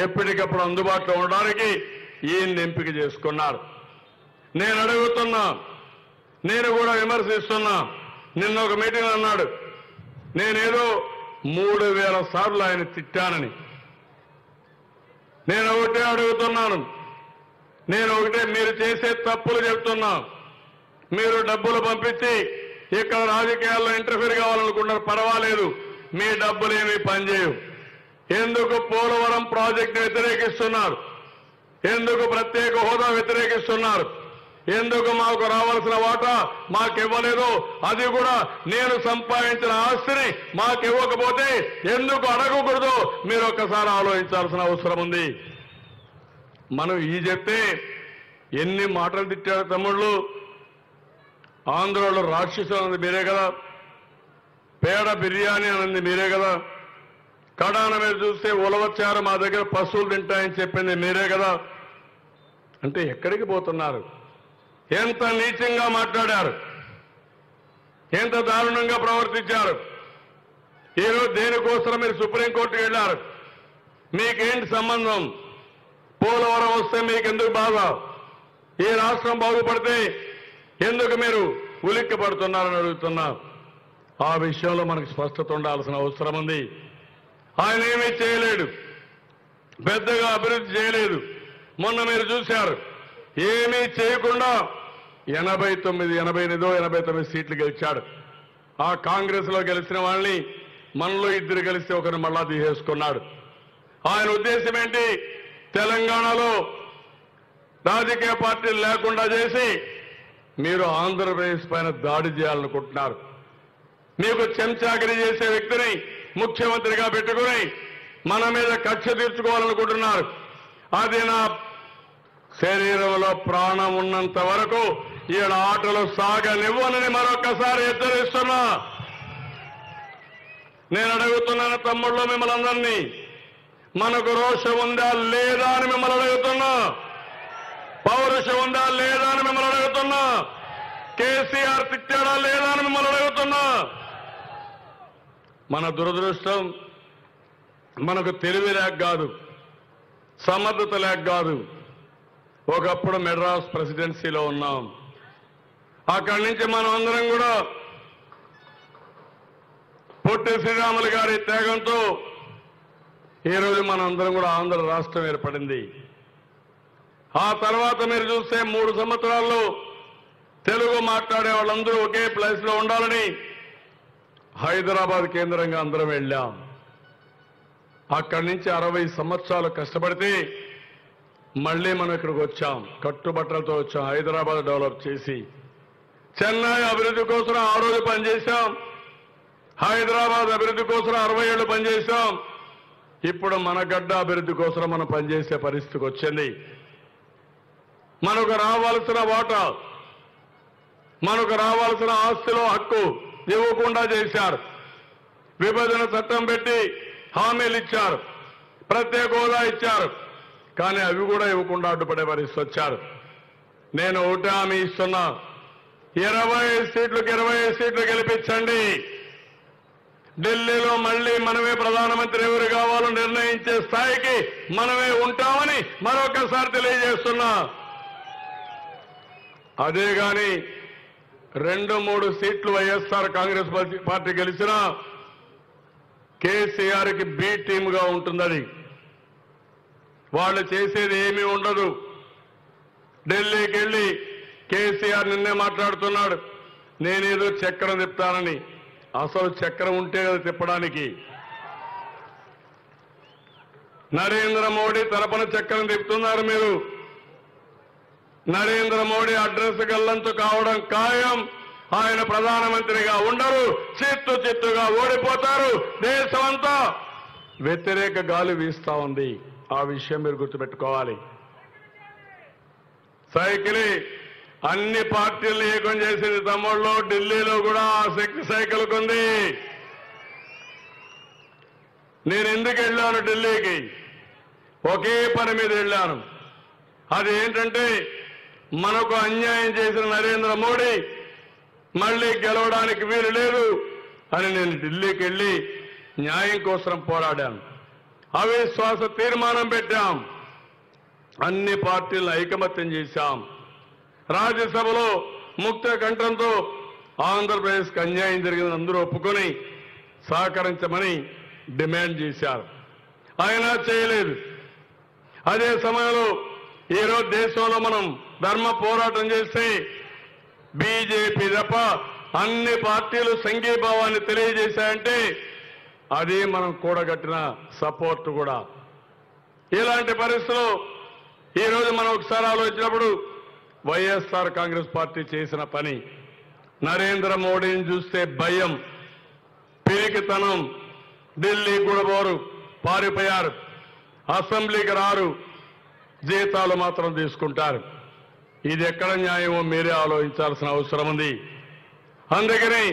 ఎప్పటికప్పుడు అందుబాటులో ఉండడానికి ఈయన్ని ఎంపిక చేసుకున్నారు. నేను అడుగుతున్నా, నేను కూడా విమర్శిస్తున్నా. నిన్న ఒక మీటింగ్ అన్నాడు నేనేదో 3,000 సార్లు ఆయన తిట్టానని. నేను ఒకటే అడుగుతున్నాను, నేను ఒకటే మీరు చేసే తప్పులు చెప్తున్నా. మీరు డబ్బులు పంపించి ఇక్కడ రాజకీయాల్లో ఇంటర్ఫీర్ కావాలనుకుంటారు, పర్వాలేదు, మీ డబ్బులు ఏమీ పనిచేయవు. ఎందుకు పోలవరం ప్రాజెక్టు వ్యతిరేకిస్తున్నారు? ఎందుకు ప్రత్యేక హోదా వ్యతిరేకిస్తున్నారు? ఎందుకు మాకు రావాల్సిన వాటా మాకివ్వలేదు? అది కూడా నేను సంపాదించిన ఆస్తిని మాకివ్వకపోతే ఎందుకు అడగకూడదు? మీరు ఒక్కసారి ఆలోచించాల్సిన అవసరం ఉంది. మనం ఈ చెప్తే ఎన్ని మాటలు తిట్టారు తమ్ముళ్ళు. ఆంధ్రలో రాక్షసులు అన్నది మీరే కదా, పేడ బిర్యానీ అన్నది మీరే కదా, కడాన మీద చూస్తే ఉలవచారు మా దగ్గర పశువులు తింటాయని చెప్పింది మీరే కదా. అంటే ఎక్కడికి పోతున్నారు? ఎంత నీచంగా మాట్లాడారు, ఎంత దారుణంగా ప్రవర్తించారు. ఈరోజు దేనికోసం మీరు సుప్రీంకోర్టుకు వెళ్ళారు? మీకేంటి సంబంధం? పోలవరం వస్తే మీకెందుకు బాధ? ఈ రాష్ట్రం బాగుపడితే ఎందుకు మీరు ఉలిక్కి పడుతున్నారని అడుగుతున్నా. ఆ విషయంలో మనకు స్పష్టత ఉండాల్సిన అవసరం ఉంది. ఆయన ఏమీ చేయలేడు, పెద్దగా అభివృద్ధి చేయలేదు. మొన్న మీరు చూశారు, ఏమీ చేయకుండా 89 సీట్లు గెలిచాడు. ఆ కాంగ్రెస్ లో గెలిచిన వాళ్ళని మనలో ఇద్దరు కలిసి ఒకరిని మళ్ళా తీసేసుకున్నాడు. ఆయన ఉద్దేశం ఏంటి? తెలంగాణలో రాజకీయ పార్టీలు లేకుండా చేసి మీరు ఆంధ్రప్రదేశ్ పైన దాడి చేయాలనుకుంటున్నారు. మీకు చెంచాగిరి చేసే వ్యక్తిని ముఖ్యమంత్రిగా పెట్టుకుని మన మీద కక్ష తీర్చుకోవాలనుకుంటున్నారు. అది నా శరీరంలో ప్రాణం ఉన్నంత వరకు ఈడ ఆటలు సాగనివ్వనని మరొకసారి హెచ్చరిస్తున్నా. నేను అడుగుతున్నాను తమ్ముళ్ళు మిమ్మల్ని అందరినీ, మనకు రోషం ఉందా లేదా అని మిమ్మల్ని అడుగుతున్నా, పౌరుషం ఉందా లేదా అని మిమ్మల్ని అడుగుతున్నా, కేసీఆర్ తిట్టాడా లేదా అని మిమ్మల్ని అడుగుతున్నా. మన దురదృష్టం మనకు తెలివి లేక కాదు, సమర్థత లేక కాదు. ఒకప్పుడు మెడ్రాస్ ప్రెసిడెన్సీలో ఉన్నాం. అక్కడి నుంచి మనం అందరం కూడా పొట్టి శ్రీరాములు గారి త్యాగంతో ఈరోజు మనందరం కూడా ఆంధ్ర రాష్ట్రం ఏర్పడింది. ఆ తర్వాత మీరు చూస్తే 3 సంవత్సరాల్లో తెలుగు మాట్లాడే వాళ్ళందరూ ఒకే ప్లేస్ లో ఉండాలని హైదరాబాద్ కేంద్రంగా అందరం వెళ్ళాం. అక్కడి నుంచి 60 సంవత్సరాలు కష్టపడితే మళ్ళీ మనం ఇక్కడికి వచ్చాం. కట్టుబట్టలతో వచ్చాం. హైదరాబాద్ డెవలప్ చేసి చెన్నై అభివృద్ధి కోసం ఆ రోజు పనిచేశాం. హైదరాబాద్ అభివృద్ధి కోసం 60 ఏళ్లు పనిచేశాం. ఇప్పుడు మన గడ్డ అభివృద్ధి కోసం మనం పనిచేసే పరిస్థితికి వచ్చింది. మనకు రావాల్సిన వాటా, మనకు రావాల్సిన ఆస్తిలో హక్కు ఇవ్వకుండా చేశారు. విభజన చట్టం పెట్టి హామీలు ఇచ్చారు, ప్రత్యేక హోదా ఇచ్చారు. కానీ అవి కూడా ఇవ్వకుండా అడ్డుపడే పరిస్థితి వచ్చారు. నేను ఒకటి హామీ ఇస్తున్నా, 25 సీట్లకు 25 సీట్లు గెలిపించండి. ఢిల్లీలో మళ్లీ మనమే ప్రధానమంత్రి ఎవరు కావాలో నిర్ణయించే స్థాయికి మనమే ఉంటామని మరొకసారి తెలియజేస్తున్నా. అదే గాని 2-3 సీట్లు వైఎస్ఆర్ కాంగ్రెస్ పార్టీ గెలిచినా కేసీఆర్కి బి టీమ్గా ఉంటుందని. వాళ్ళు చేసేది ఏమీ ఉండదు. ఢిల్లీకి వెళ్ళి కేసీఆర్ నిన్నే మాట్లాడుతున్నాడు, నేనేదో చక్రం తిప్పుతానని. అసలు చక్రం ఉంటే కదా తిప్పడానికి. నరేంద్ర మోడీ తరపున చక్రం తిప్పుతున్నారు మీరు. నరేంద్ర మోడీ అడ్రస్ గల్లంతు కావడం ఖాయం. ఆయన ప్రధానమంత్రిగా ఉండరు, చిత్తుగా ఓడిపోతారు. దేశమంతా వ్యతిరేక గాలి వీస్తా ఉంది. ఆ విషయం మీరు గుర్తుపెట్టుకోవాలి. సైకిల్ అన్ని పార్టీలను ఏకం చేసింది తమ్ముళ్ళు. ఢిల్లీలో కూడా ఆ శక్తి సైకిల్కు ఉంది. నేను ఎందుకు వెళ్ళాను ఢిల్లీకి? ఒకే పని మీద వెళ్ళాను. అది ఏంటంటే, మనకు అన్యాయం చేసిన నరేంద్ర మోడీ మళ్లీ గెలవడానికి వీలు లేదు అని నేను ఢిల్లీకి వెళ్ళి న్యాయం కోసం పోరాడాను. అవిశ్వాస తీర్మానం పెట్టాం. అన్ని పార్టీలను ఐకమత్యం చేశాం. రాజ్యసభలో ముక్త కంఠంతో ఆంధ్రప్రదేశ్కి అన్యాయం జరిగిందని అందరూ ఒప్పుకొని సహకరించమని డిమాండ్ చేశారు. అయినా చేయలేదు. అదే సమయంలో ఈరోజు దేశంలో మనం ధర్మ పోరాటం చేస్తే బీజేపీ తప్ప అన్ని పార్టీలు సంఘీభావాన్ని తెలియజేశాయంటే అది మనం కూడగట్టిన సపోర్ట్ కూడా. ఇలాంటి పరిస్థితుల్లో ఈరోజు మనం ఒకసారి ఆలోచించినప్పుడు వైఎస్ఆర్ కాంగ్రెస్ పార్టీ చేసిన పని, నరేంద్ర మోడీని చూస్తే భయం, పిరికితనం, ఢిల్లీ కూడా పోరు, పారిపోయారు, అసెంబ్లీకి రారు, జీతాలు మాత్రం తీసుకుంటారు. ఇది ఎక్కడ న్యాయమో మీరే ఆలోచించాల్సిన అవసరం ఉంది. అందుకని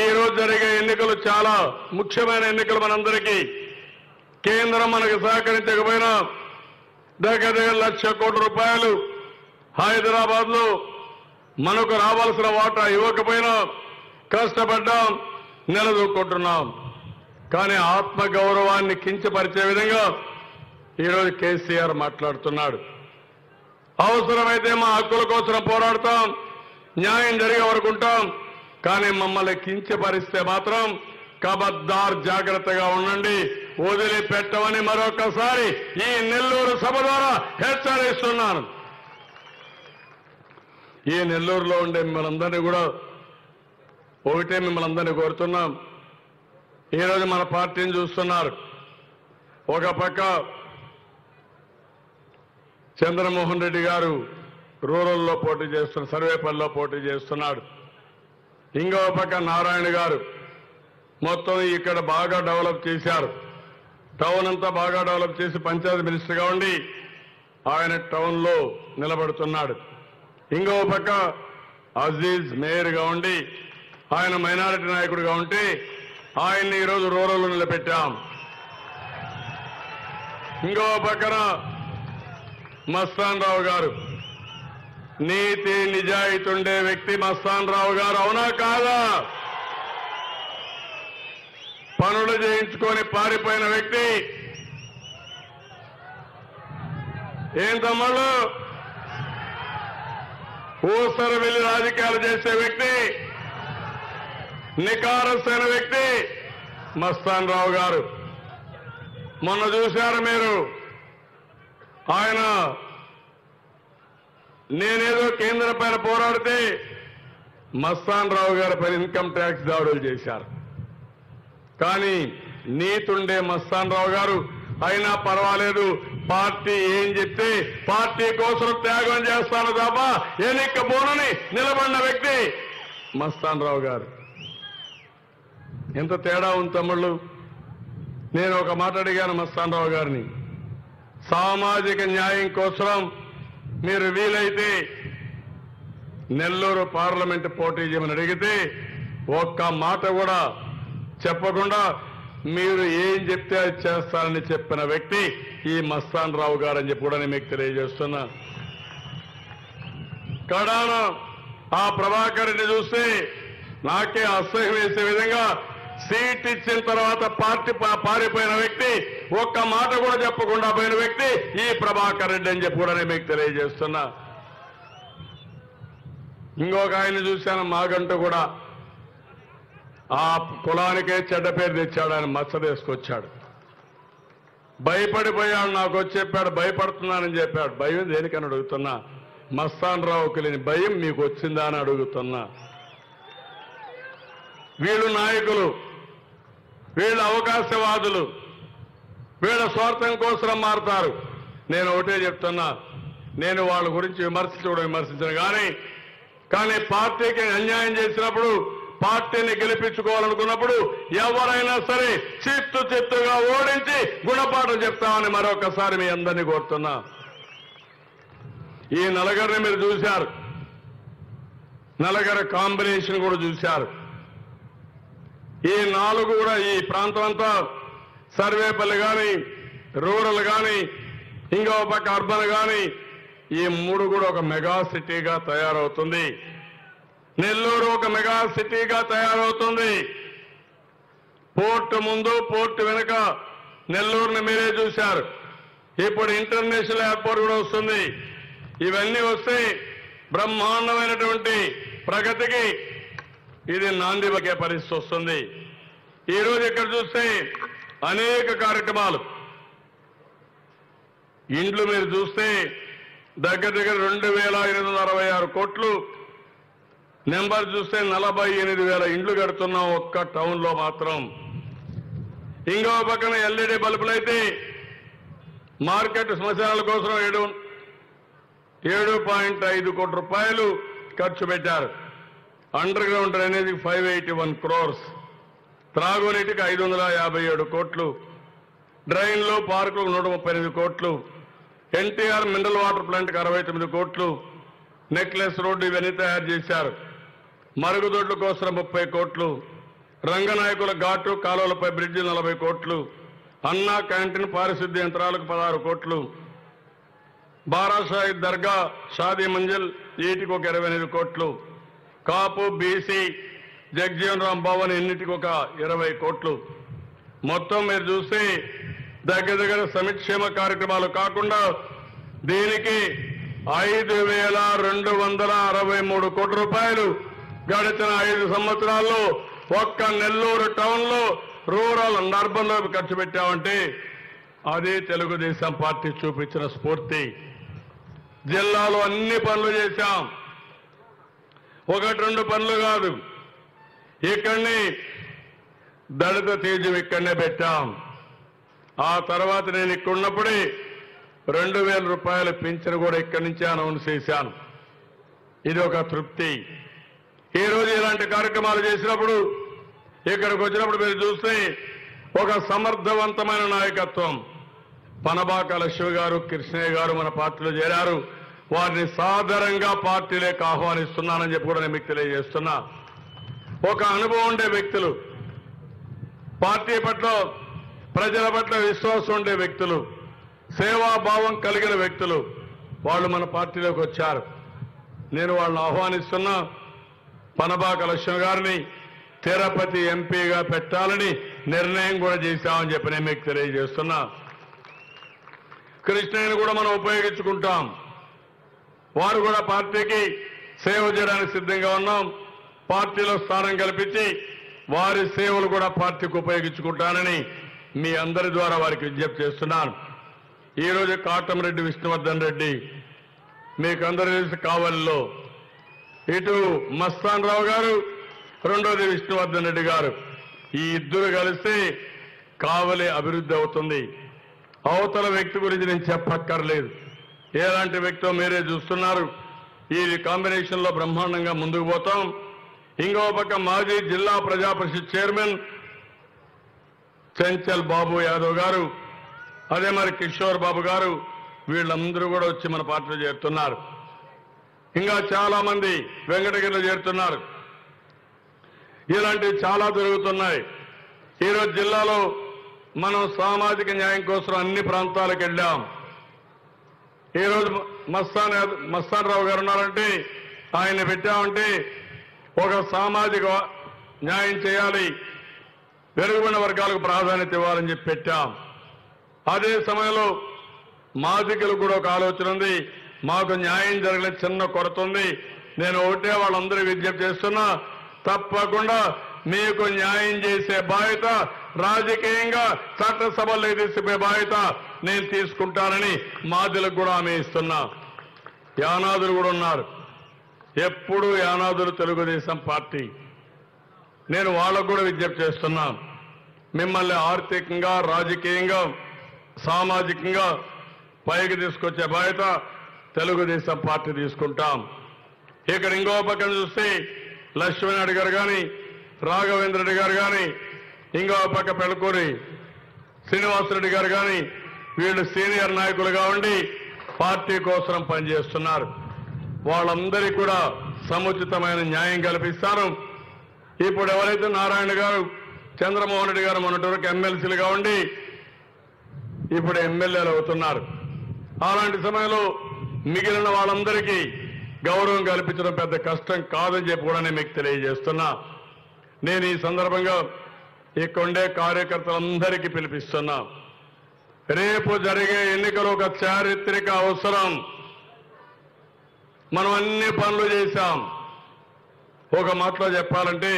ఈ రోజు జరిగే ఎన్నికలు చాలా ముఖ్యమైన ఎన్నికలు మనందరికీ. కేంద్రం మనకు సహకరించకపోయినా దగ్గర 1 లక్ష కోట్ల రూపాయలు హైదరాబాద్ లో మనకు రావాల్సిన వాటా ఇవ్వకపోయినా కష్టపడ్డాం, నిలదొక్కుంటున్నాం. కానీ ఆత్మగౌరవాన్ని కించపరిచే విధంగా ఈరోజు కేసీఆర్ మాట్లాడుతున్నాడు. అవసరమైతే మా హక్కుల కోసం పోరాడతాం, న్యాయం జరిగే వరకు ఉంటాం. కానీ మమ్మల్ని కించపరిస్తే మాత్రం ఖబర్దార్ జాగ్రత్తగా ఉండండి, వదిలిపెట్టమని మరొకసారి ఈ నెల్లూరు సభ ద్వారా హెచ్చరిస్తున్నాను. ఈ నెల్లూరులో ఉండే మిమ్మల్ని అందరినీ కూడా ఒకటే మిమ్మల్ని అందరినీ కోరుతున్నాం. ఈరోజు మన పార్టీని చూస్తున్నారు. ఒక పక్క చంద్రమోహన్ రెడ్డి గారు రూరల్లో పోటీ చేస్తున్నారు, సర్వేపల్లిలో పోటీ చేస్తున్నాడు. ఇంకో పక్క నారాయణ గారు మొత్తం ఇక్కడ బాగా డెవలప్ చేశారు. టౌన్ అంతా బాగా డెవలప్ చేసి పంచాయతీ మినిస్టర్గా ఉండి ఆయన టౌన్లో నిలబడుతున్నాడు. ఇంకో పక్క అజీజ్ మేయర్గా ఉండి ఆయన మైనారిటీ నాయకుడిగా ఉంటే ఆయన్ని ఈరోజు రూరల్లో నిలబెట్టాం. ఇంకో పక్కన మస్తాన్ రావు గారు, నీతి నిజాయితీ ఉండే వ్యక్తి మస్తాన్ రావు గారు, అవునా కాదా? పనులు చేయించుకొని పారిపోయిన వ్యక్తి. ఏం తమ్ముళ్ళు, ఊసర వెళ్లి రాజకీయాలు చేసే వ్యక్తి, నికారసైన వ్యక్తి మస్తాన్ రావు గారు. మొన్న చూశారు మీరు, ఆయన నేనేదో కేంద్రం పైన పోరాడితే మస్తాన్ రావు గారి పైన ఇన్కమ్ ట్యాక్స్ దాడులు చేశారు. కానీ నీతుండే మస్తాన్ రావు గారు అయినా పర్వాలేదు, పార్టీ ఏం చెప్తే పార్టీ కోసం త్యాగం చేస్తాను తప్ప ఎన్నికపోనని నిలబడిన వ్యక్తి మస్తాన్ రావు గారు. ఎంత తేడా ఉంది తమ్ముళ్ళు. నేను ఒక మాట అడిగాను మస్తాన్ రావు గారిని, సామాజిక న్యాయం కోసం మీరు వీలైతే నెల్లూరు పార్లమెంట్ పోటీ చేయమని అడిగితే ఒక్క మాట కూడా చెప్పకుండా మీరు ఏం చెప్తే అది చేస్తారని చెప్పిన వ్యక్తి ఈ మస్తాన్ రావు గారు అని చెప్పి కూడా నేను మీకు తెలియజేస్తున్నా. కడాన ఆ ప్రభాకర్ రెడ్డి చూస్తే నాకే అసహ్యం వేసే విధంగా సీట్ ఇచ్చిన తర్వాత పార్టీ పారిపోయిన వ్యక్తి, ఒక్క మాట కూడా చెప్పకుండా పోయిన వ్యక్తి ఈ ప్రభాకర్ రెడ్డి అని చెప్పి కూడా నేను మీకు తెలియజేస్తున్నా. ఇంకొక ఆయన చూశాను, మాగంటూ కూడా ఆ కులానికే చెడ్డ పేరు తెచ్చాడు. ఆయన మచ్చ తీసుకొచ్చాడు, భయపడిపోయాడు. నాకు వచ్చి చెప్పాడు భయపడుతున్నానని చెప్పాడు. భయం దేనికని అడుగుతున్నా, మస్తాన్ రావుకి లేని భయం మీకు వచ్చిందా అని అడుగుతున్నా. వీళ్ళు నాయకులు, వీళ్ళు అవకాశవాదులు, వీళ్ళ స్వార్థం కోసం మారుతారు. నేను ఒకటే చెప్తున్నా, నేను వాళ్ళ గురించి విమర్శించను కానీ పార్టీకి అన్యాయం చేసినప్పుడు, పార్టీని గెలిపించుకోవాలనుకున్నప్పుడు ఎవరైనా సరే చిత్తుగా ఓడించి గుణపాఠం చెప్తామని మరొకసారి మీ అందరినీ కోరుతున్నా. ఈ నలుగురిని మీరు చూశారు, నలుగురి కాంబినేషన్ కూడా చూశారు. ఈ నాలుగు కూడా ఈ ప్రాంతం అంతా సర్వేపల్లి కానీ, రూరల్ కానీ, ఇంకో పక్క అర్బన్ కానీ, ఈ మూడు కూడా ఒక మెగా సిటీగా తయారవుతుంది. నెల్లూరు ఒక మెగా సిటీగా తయారవుతుంది. పోర్టు ముందు, పోర్టు వెనుక నెల్లూరుని మీరే చూశారు. ఇప్పుడు ఇంటర్నేషనల్ ఎయిర్పోర్ట్ కూడా వస్తుంది. ఇవన్నీ వస్తే బ్రహ్మాండమైనటువంటి ప్రగతికి ఇది నాంది పలికే పరిస్థితి వస్తుంది. ఈరోజు ఇక్కడ చూస్తే అనేక కార్యక్రమాలు, ఇండ్లు మీరు చూస్తే దగ్గర 2,866 కోట్లు, నెంబర్ చూస్తే 48,000 ఇండ్లు కడుతున్నాం ఒక్క టౌన్లో మాత్రం. ఇంకో పక్కన ఎల్ఈడి బల్బులు అయితే మార్కెట్ శ్మశానాల కోసం 7.5 కోట్ల రూపాయలు ఖర్చు పెట్టారు. అండర్ గ్రౌండ్ డ్రైనేజీకి 581 crores, త్రాగునీటికి 557 కోట్లు, డ్రైన్లు పార్కులకు 138 కోట్లు, ఎన్టీఆర్ మినరల్ వాటర్ ప్లాంట్కి 69 కోట్లు, నెక్లెస్ రోడ్డు ఇవన్నీ తయారు చేశారు. మరుగుదొడ్ల కోసం 30 కోట్లు, రంగనాయకుల ఘాటు కాలువలపై బ్రిడ్జి 40 కోట్లు, అన్నా క్యాంటీన్ పారిశుద్ధ్య యంత్రాలకు 16 కోట్లు, బారాషాహి దర్గా షాదీ మంజిల్ వీటికి ఒక 28 కోట్లు, కాపు బీసీ జగజీవన్ రామ్ భవన్ ఎన్నిటికి ఒక 20 కోట్లు. మొత్తం మీరు చూస్తే దగ్గర సంక్షేమ కార్యక్రమాలు కాకుండా దీనికి 5,263 కోట్ల రూపాయలు గడిచిన 5 సంవత్సరాల్లో ఒక్క నెల్లూరు టౌన్ లో రూరల్ అండ్ అర్బన్లో ఖర్చు పెట్టామంటే అదే తెలుగుదేశం పార్టీ చూపించిన స్ఫూర్తి. జిల్లాలో అన్ని పనులు చేశాం, ఒకటి రెండు పనులు కాదు. ఇక్కడిని దళిత తేజం ఇక్కడనే పెట్టాం. ఆ తర్వాత నేను ఇక్కడ ఉన్నప్పుడే 2,000 రూపాయల పింఛను కూడా ఇక్కడి నుంచే అనౌన్స్ చేశాను. ఇది ఒక తృప్తి. ఈ రోజు ఇలాంటి కార్యక్రమాలు చేసినప్పుడు ఇక్కడికి వచ్చినప్పుడు మీరు చూస్తే ఒక సమర్థవంతమైన నాయకత్వం. పనబాక లక్ష్మి గారు, కృష్ణయ్య గారు మన పార్టీలో చేరారు. వారిని సాదరంగా పార్టీలోకి ఆహ్వానిస్తున్నానని చెప్పి కూడా నేను మీకు తెలియజేస్తున్నా. ఒక అనుభవం ఉండే వ్యక్తులు, పార్టీ పట్ల ప్రజల పట్ల విశ్వాసం ఉండే వ్యక్తులు, సేవాభావం కలిగిన వ్యక్తులు వాళ్ళు మన పార్టీలోకి వచ్చారు. నేను వాళ్ళని ఆహ్వానిస్తున్నా. పనబాక లక్ష్మి గారిని తిరుపతి ఎంపీగా పెట్టాలని నిర్ణయం కూడా చేశామని చెప్పి నేను మీకు తెలియజేస్తున్నా. కృష్ణయ్యను కూడా మనం ఉపయోగించుకుంటాం. వారు కూడా పార్టీకి సేవ చేయడానికి సిద్ధంగా ఉన్నాం. పార్టీలో స్థానం కల్పించి వారి సేవలు కూడా పార్టీకి ఉపయోగించుకుంటానని మీ అందరి ద్వారా వారికి విజ్ఞప్తి చేస్తున్నాను. ఈరోజు కాటంరెడ్డి విష్ణువర్ధన్ రెడ్డి మీకు అందరూ తెలిసి కావలిలో, ఇటు మస్తాన్ రావు గారు, రెండోది విష్ణువర్ధన్ రెడ్డి గారు, ఈ ఇద్దరు కలిస్తే కావలి అభివృద్ధి అవుతుంది. అవతల వ్యక్తి గురించి నేను చెప్పక్కర్లేదు, ఎలాంటి వ్యక్తో మీరే చూస్తున్నారు. ఈ కాంబినేషన్ లో బ్రహ్మాండంగా ముందుకు పోతాం. ఇంకో పక్క మాజీ జిల్లా ప్రజా పరిషత్ చైర్మన్ చెంచల్ బాబు యాదవ్ గారు, అదే మరి కిషోర్ బాబు గారు, వీళ్ళందరూ కూడా వచ్చి మన పార్టీలో చేరుతున్నారు. ఇంకా చాలా మంది వెంకటగిరిలో చేరుతున్నారు. ఇలాంటివి చాలా జరుగుతున్నాయి. ఈరోజు జిల్లాలో మనం సామాజిక న్యాయం కోసం అన్ని ప్రాంతాలకు వెళ్ళాం. ఈరోజు మస్తాన్ రావు గారు ఉన్నారంటే ఆయన పెట్టామంటే ఒక సామాజిక న్యాయం చేయాలి, వెనుకబడిన వర్గాలకు ప్రాధాన్యత ఇవ్వాలని చెప్పి పెట్టాం. అదే సమయంలో మాదికలకు కూడా ఒక ఆలోచన ఉంది. మాకు న్యాయం జరగలేదు, చిన్న కొరత ఉంది. నేను ఒకటే వాళ్ళందరూ విజ్ఞప్తి చేస్తున్నా, తప్పకుండా మీకు న్యాయం చేసే బాధ్యత, రాజకీయంగా చట్టసభల్లో తీసుకునే బాధ్యత నేను తీసుకుంటానని మాదిలకు కూడా హామీ ఇస్తున్నా. యానాదులు కూడా ఉన్నారు. ఎప్పుడు యానాదులు తెలుగుదేశం పార్టీ. నేను వాళ్ళకు కూడా విజ్ఞప్తి చేస్తున్నా, మిమ్మల్ని ఆర్థికంగా, రాజకీయంగా, సామాజికంగా పైకి తీసుకొచ్చే బాధ్యత తెలుగుదేశం పార్టీ తీసుకుంటాం. ఇక్కడ ఇంకో పక్కన చూస్తే లక్ష్మీనాయుడు గారు కానీ, రాఘవేంద్ర రెడ్డి గారు కానీ, ఇంకో పక్క పెళ్ళకూరి శ్రీనివాసరెడ్డి గారు కానీ, వీళ్ళు సీనియర్ నాయకులుగా ఉండి పార్టీ కోసం పనిచేస్తున్నారు. వాళ్ళందరికీ కూడా సముచితమైన న్యాయం కల్పిస్తాను. ఇప్పుడు ఎవరైతే నారాయణ గారు, చంద్రమోహన్ రెడ్డి గారు మొన్నటి వరకు ఎమ్మెల్సీలుగా ఉండి ఇప్పుడు ఎమ్మెల్యేలు అవుతున్నారు. అలాంటి సమయంలో మిగిలిన వాళ్ళందరికీ గౌరవం కల్పించడం పెద్ద కష్టం కాదని చెప్పి కూడా నేను మీకు తెలియజేస్తున్నా. నేను ఈ సందర్భంగా ఇక్కడుండే కార్యకర్తలందరికీ పిలిపిస్తున్నా, రేపు జరిగే ఎన్నికలు ఒక చారిత్రక అవసరం. మనం అన్ని పనులు చేశాం. ఒక మాటలో చెప్పాలంటే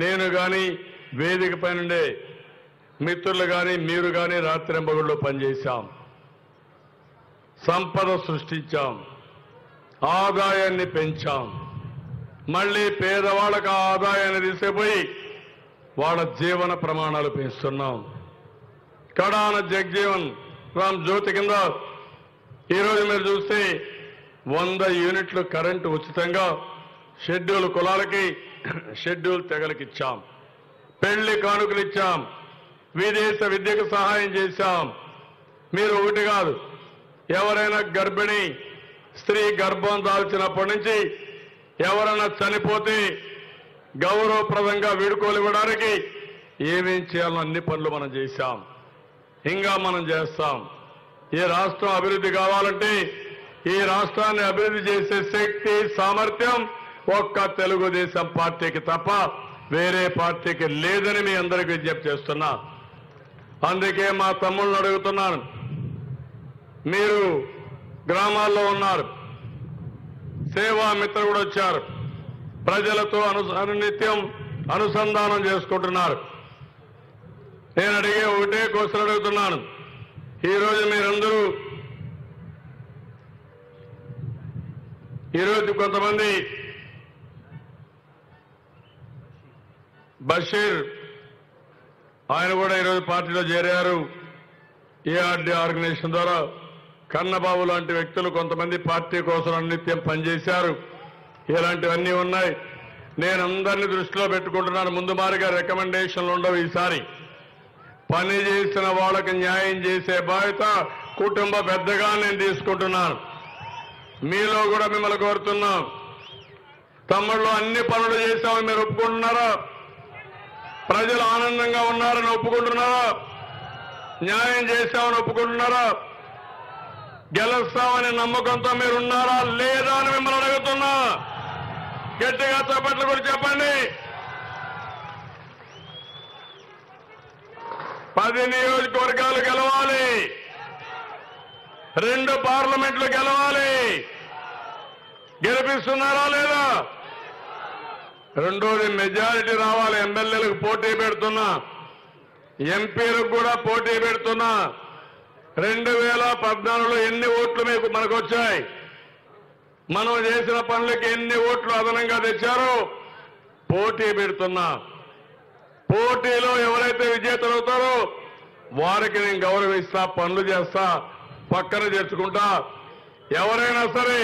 నేను కానీ, వేదిక పైనుండే మిత్రులు కానీ, మీరు కానీ రాత్రింబగుళ్ళు పనిచేశాం. సంపద సృష్టించాం, ఆదాయాన్ని పెంచాం. మళ్ళీ పేదవాళ్ళకు ఆ ఆదాయాన్ని తీసిపోయి వాళ్ళ జీవన ప్రమాణాలు పెంచుతున్నాం. కడాన జగ్జీవన్ రామ్ జ్యోతి కింద ఈరోజు మీరు చూస్తే 100 యూనిట్లు కరెంటు ఉచితంగా షెడ్యూల్ కులాలకి, షెడ్యూల్ తెగలకి ఇచ్చాం. పెళ్లి కానుకలు ఇచ్చాం. విదేశ విద్యకు సహాయం చేశాం. మీరు ఒకటి కాదు, ఎవరైనా గర్భిణీ స్త్రీ గర్భం దాల్చినప్పటి నుంచి ఎవరైనా చనిపోతే గౌరవప్రదంగా వీడుకోలు ఇవ్వడానికి ఏమేం చేయాలో అన్ని పనులు మనం చేశాం. ఇంకా మనం చేస్తాం. ఈ రాష్ట్రం అభివృద్ధి కావాలంటే, ఈ రాష్ట్రాన్ని అభివృద్ధి చేసే శక్తి, సామర్థ్యం ఒక్క తెలుగుదేశం పార్టీకి తప్ప వేరే పార్టీకి లేదని మీ అందరికీ విజ్ఞప్తి చేస్తున్నా. అందుకే మా తమ్ముళ్ళని అడుగుతున్నాను, మీరు గ్రామాల్లో ఉన్నారు, సేవా మిత్రులు కూడా వచ్చారు, ప్రజలతో నిత్యం అనుసంధానం చేసుకుంటున్నారు. నేను అడిగే ఒకటే క్వశ్చన్ అడుగుతున్నాను. ఈరోజు మీరందరూ కొంతమంది బషీర్ ఆయన కూడా ఈరోజు పార్టీలో చేరారు. ఏఆర్డీ ఆర్గనైజేషన్ ద్వారా కన్నబాబు లాంటి వ్యక్తులు కొంతమంది పార్టీ కోసం నిత్యం పనిచేశారు. ఇలాంటివన్నీ ఉన్నాయి. నేను అందరినీ దృష్టిలో పెట్టుకుంటున్నాను. ముందు మారిగా రికమెండేషన్లు ఉండవు. ఈసారి పని చేసిన వాళ్ళకి న్యాయం చేసే బాధ్యత కుటుంబ పెద్దగా నేను తీసుకుంటున్నాను. మీలో కూడా మిమ్మల్ని కోరుతున్నాం. తమ్ముళ్ళు అన్ని పనులు చేశామని మీరు ఒప్పుకుంటున్నారా? ప్రజలు ఆనందంగా ఉన్నారని ఒప్పుకుంటున్నారా? న్యాయం చేశామని ఒప్పుకుంటున్నారా? గెలుస్తామని నమ్మకంతో మీరు ఉన్నారా లేదా అని మిమ్మల్ని అడుగుతున్నా. గట్టిగా చప్పట్లు కూడా చెప్పండి. 10 నియోజకవర్గాలు గెలవాలి, 2 పార్లమెంట్లు గెలవాలి. గెలిపిస్తున్నారా లేదా? రెండోది మెజారిటీ రావాలి. ఎమ్మెల్యేలకు పోటీ పెడుతున్నా, ఎంపీలకు కూడా పోటీ పెడుతున్నా. 2014లో ఎన్ని ఓట్లు మనకు వచ్చాయి? మనం చేసిన పనులకి ఎన్ని ఓట్లు అదనంగా తెచ్చారో పోటీ పెడుతున్నా. పోటీలో ఎవరైతే విజేతలు అవుతారో వారికి నేను గౌరవిస్తా, పనులు చేస్తా, పక్కన చేర్చుకుంటా. ఎవరైనా సరే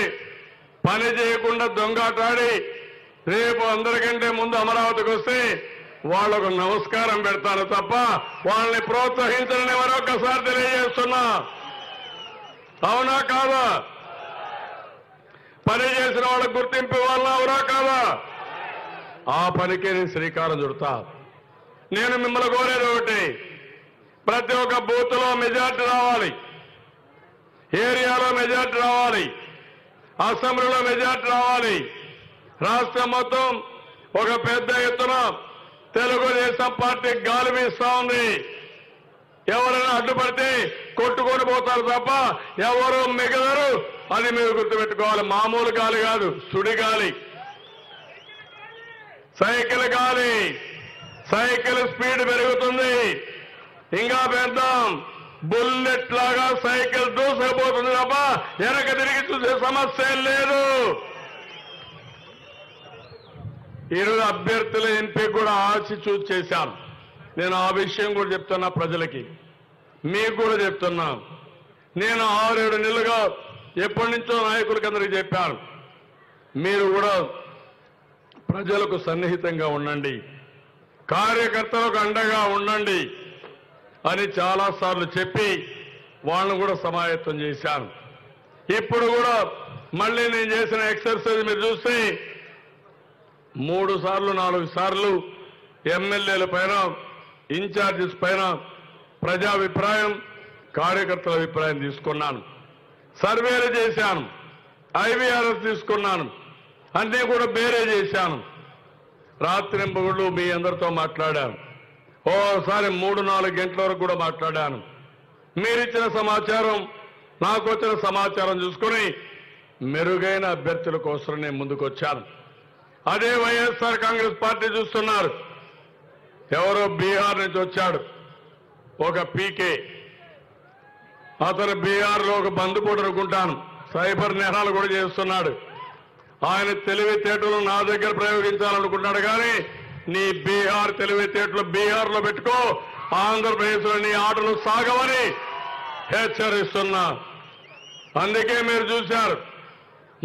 పని చేయకుండా దొంగాటాడి రేపు అందరికంటే ముందు అమరావతికి వస్తే వాళ్లకు నమస్కారం పెడతాను తప్ప వాళ్ళని ప్రోత్సహించాలని మరొకసారి తెలియజేస్తున్నా. అవునా కాదా? పని చేసిన వాళ్ళకు గుర్తింపు ఇవ్వాలన్నా అవునా కాదా? ఆ పనికి నేను శ్రీకారం చుడతా. నేను మిమ్మల్ని కోరేది ఒకటి, ప్రతి ఒక్క బూత్ లో మెజార్టీ రావాలి, ఏరియాలో మెజార్టీ రావాలి, అసెంబ్లీలో మెజార్టీ రావాలి. రాష్ట్రం మొత్తం ఒక పెద్ద ఎత్తున తెలుగుదేశం పార్టీ గాలి వీస్తా ఉంది. ఎవరైనా అడ్డుపడితే కొట్టుకొని పోతారు తప్ప ఎవరు మిగలరు. అది మీరు గుర్తుపెట్టుకోవాలి. మామూలు గాలి కాదు, సుడి గాలి, సైకిల్ గాలి. సైకిల్ స్పీడ్ పెరుగుతుంది, ఇంకా పెద్దాం. బుల్లెట్ లాగా సైకిల్ దూసుకుపోతుంది తప్ప వెనక తిరిగి చూసే సమస్య లేదు. ఈరోజు అభ్యర్థుల ఎంపీ కూడా ఆచి చూసి చేశాను. నేను ఆ విషయం కూడా చెప్తున్నా ప్రజలకి, మీకు కూడా చెప్తున్నా. నేను 6-7 నెలలుగా ఎప్పటి నుంచో నాయకులకి అందరికీ చెప్పాను, మీరు కూడా ప్రజలకు సన్నిహితంగా ఉండండి, కార్యకర్తలకు అండగా ఉండండి అని చాలాసార్లు చెప్పి వాళ్ళను కూడా సమాయత్తం చేశాను. ఇప్పుడు కూడా మళ్ళీ నేను చేసిన ఎక్సర్సైజ్ మీరు చూస్తే 3 సార్లు 4 సార్లు ఎమ్మెల్యేల పైన, ఇన్ఛార్జెస్ పైన ప్రజాభిప్రాయం, కార్యకర్తల అభిప్రాయం తీసుకున్నాను. సర్వేలు చేశాను, ఐవీఆర్ఎస్ తీసుకున్నాను, అన్నీ కూడా బేరే చేశాను. రాత్రింబగుళ్ళు మీ అందరితో మాట్లాడాను. ఓసారి 3-4 గంటల వరకు కూడా మాట్లాడాను. మీరిచ్చిన సమాచారం, నాకు వచ్చిన సమాచారం చూసుకుని మెరుగైన అభ్యర్థుల కోసం నేను ముందుకొచ్చాను. అదే వైఎస్ఆర్ కాంగ్రెస్ పార్టీ చూస్తున్నారు. ఎవరో బీహార్ నుంచి వచ్చాడు ఒక పీకే. అతను బీహార్లో ఒక బందుపోటు అనుకుంటాను, సైబర్ నేరాలు కూడా చేస్తున్నాడు. ఆయన తెలివితేటలు నా దగ్గర ప్రయోగించాలనుకున్నాడు. కానీ నీ బీహార్ తెలివితేటలు బీహార్లో పెట్టుకో, ఆంధ్రప్రదేశ్లో నీ ఆటలు సాగవని హెచ్చరిస్తున్నా. అందుకే మీరు చూశారు,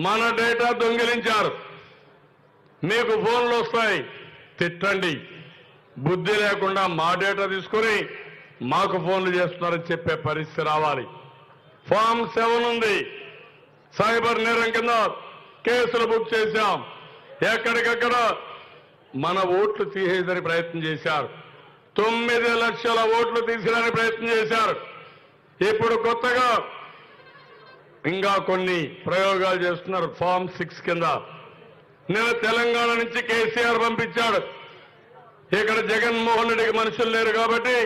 మన డేటా దొంగిలించారు. మీకు ఫోన్లు వస్తాయి, తిట్టండి. బుద్ధి లేకుండా మా డేటా తీసుకుని మాకు ఫోన్లు చేస్తున్నారని చెప్పే పరిస్థితి రావాలి. ఫామ్ 7 ఉంది, సైబర్ నేరం కింద కేసులు బుక్ చేశాం. ఎక్కడికక్కడ మన ఓట్లు తీసేదని ప్రయత్నం చేశారు. 9 లక్షల ఓట్లు తీసేయడానికి ప్రయత్నం చేశారు. ఇప్పుడు కొత్తగా ఇంకా కొన్ని ప్రయోగాలు చేస్తున్నారు. ఫామ్ 6 కింద నేను తెలంగాణ నుంచి కేసీఆర్ పంపించాడు. ఇక్కడ జగన్మోహన్ రెడ్డికి మనుషులు లేరు కాబట్టి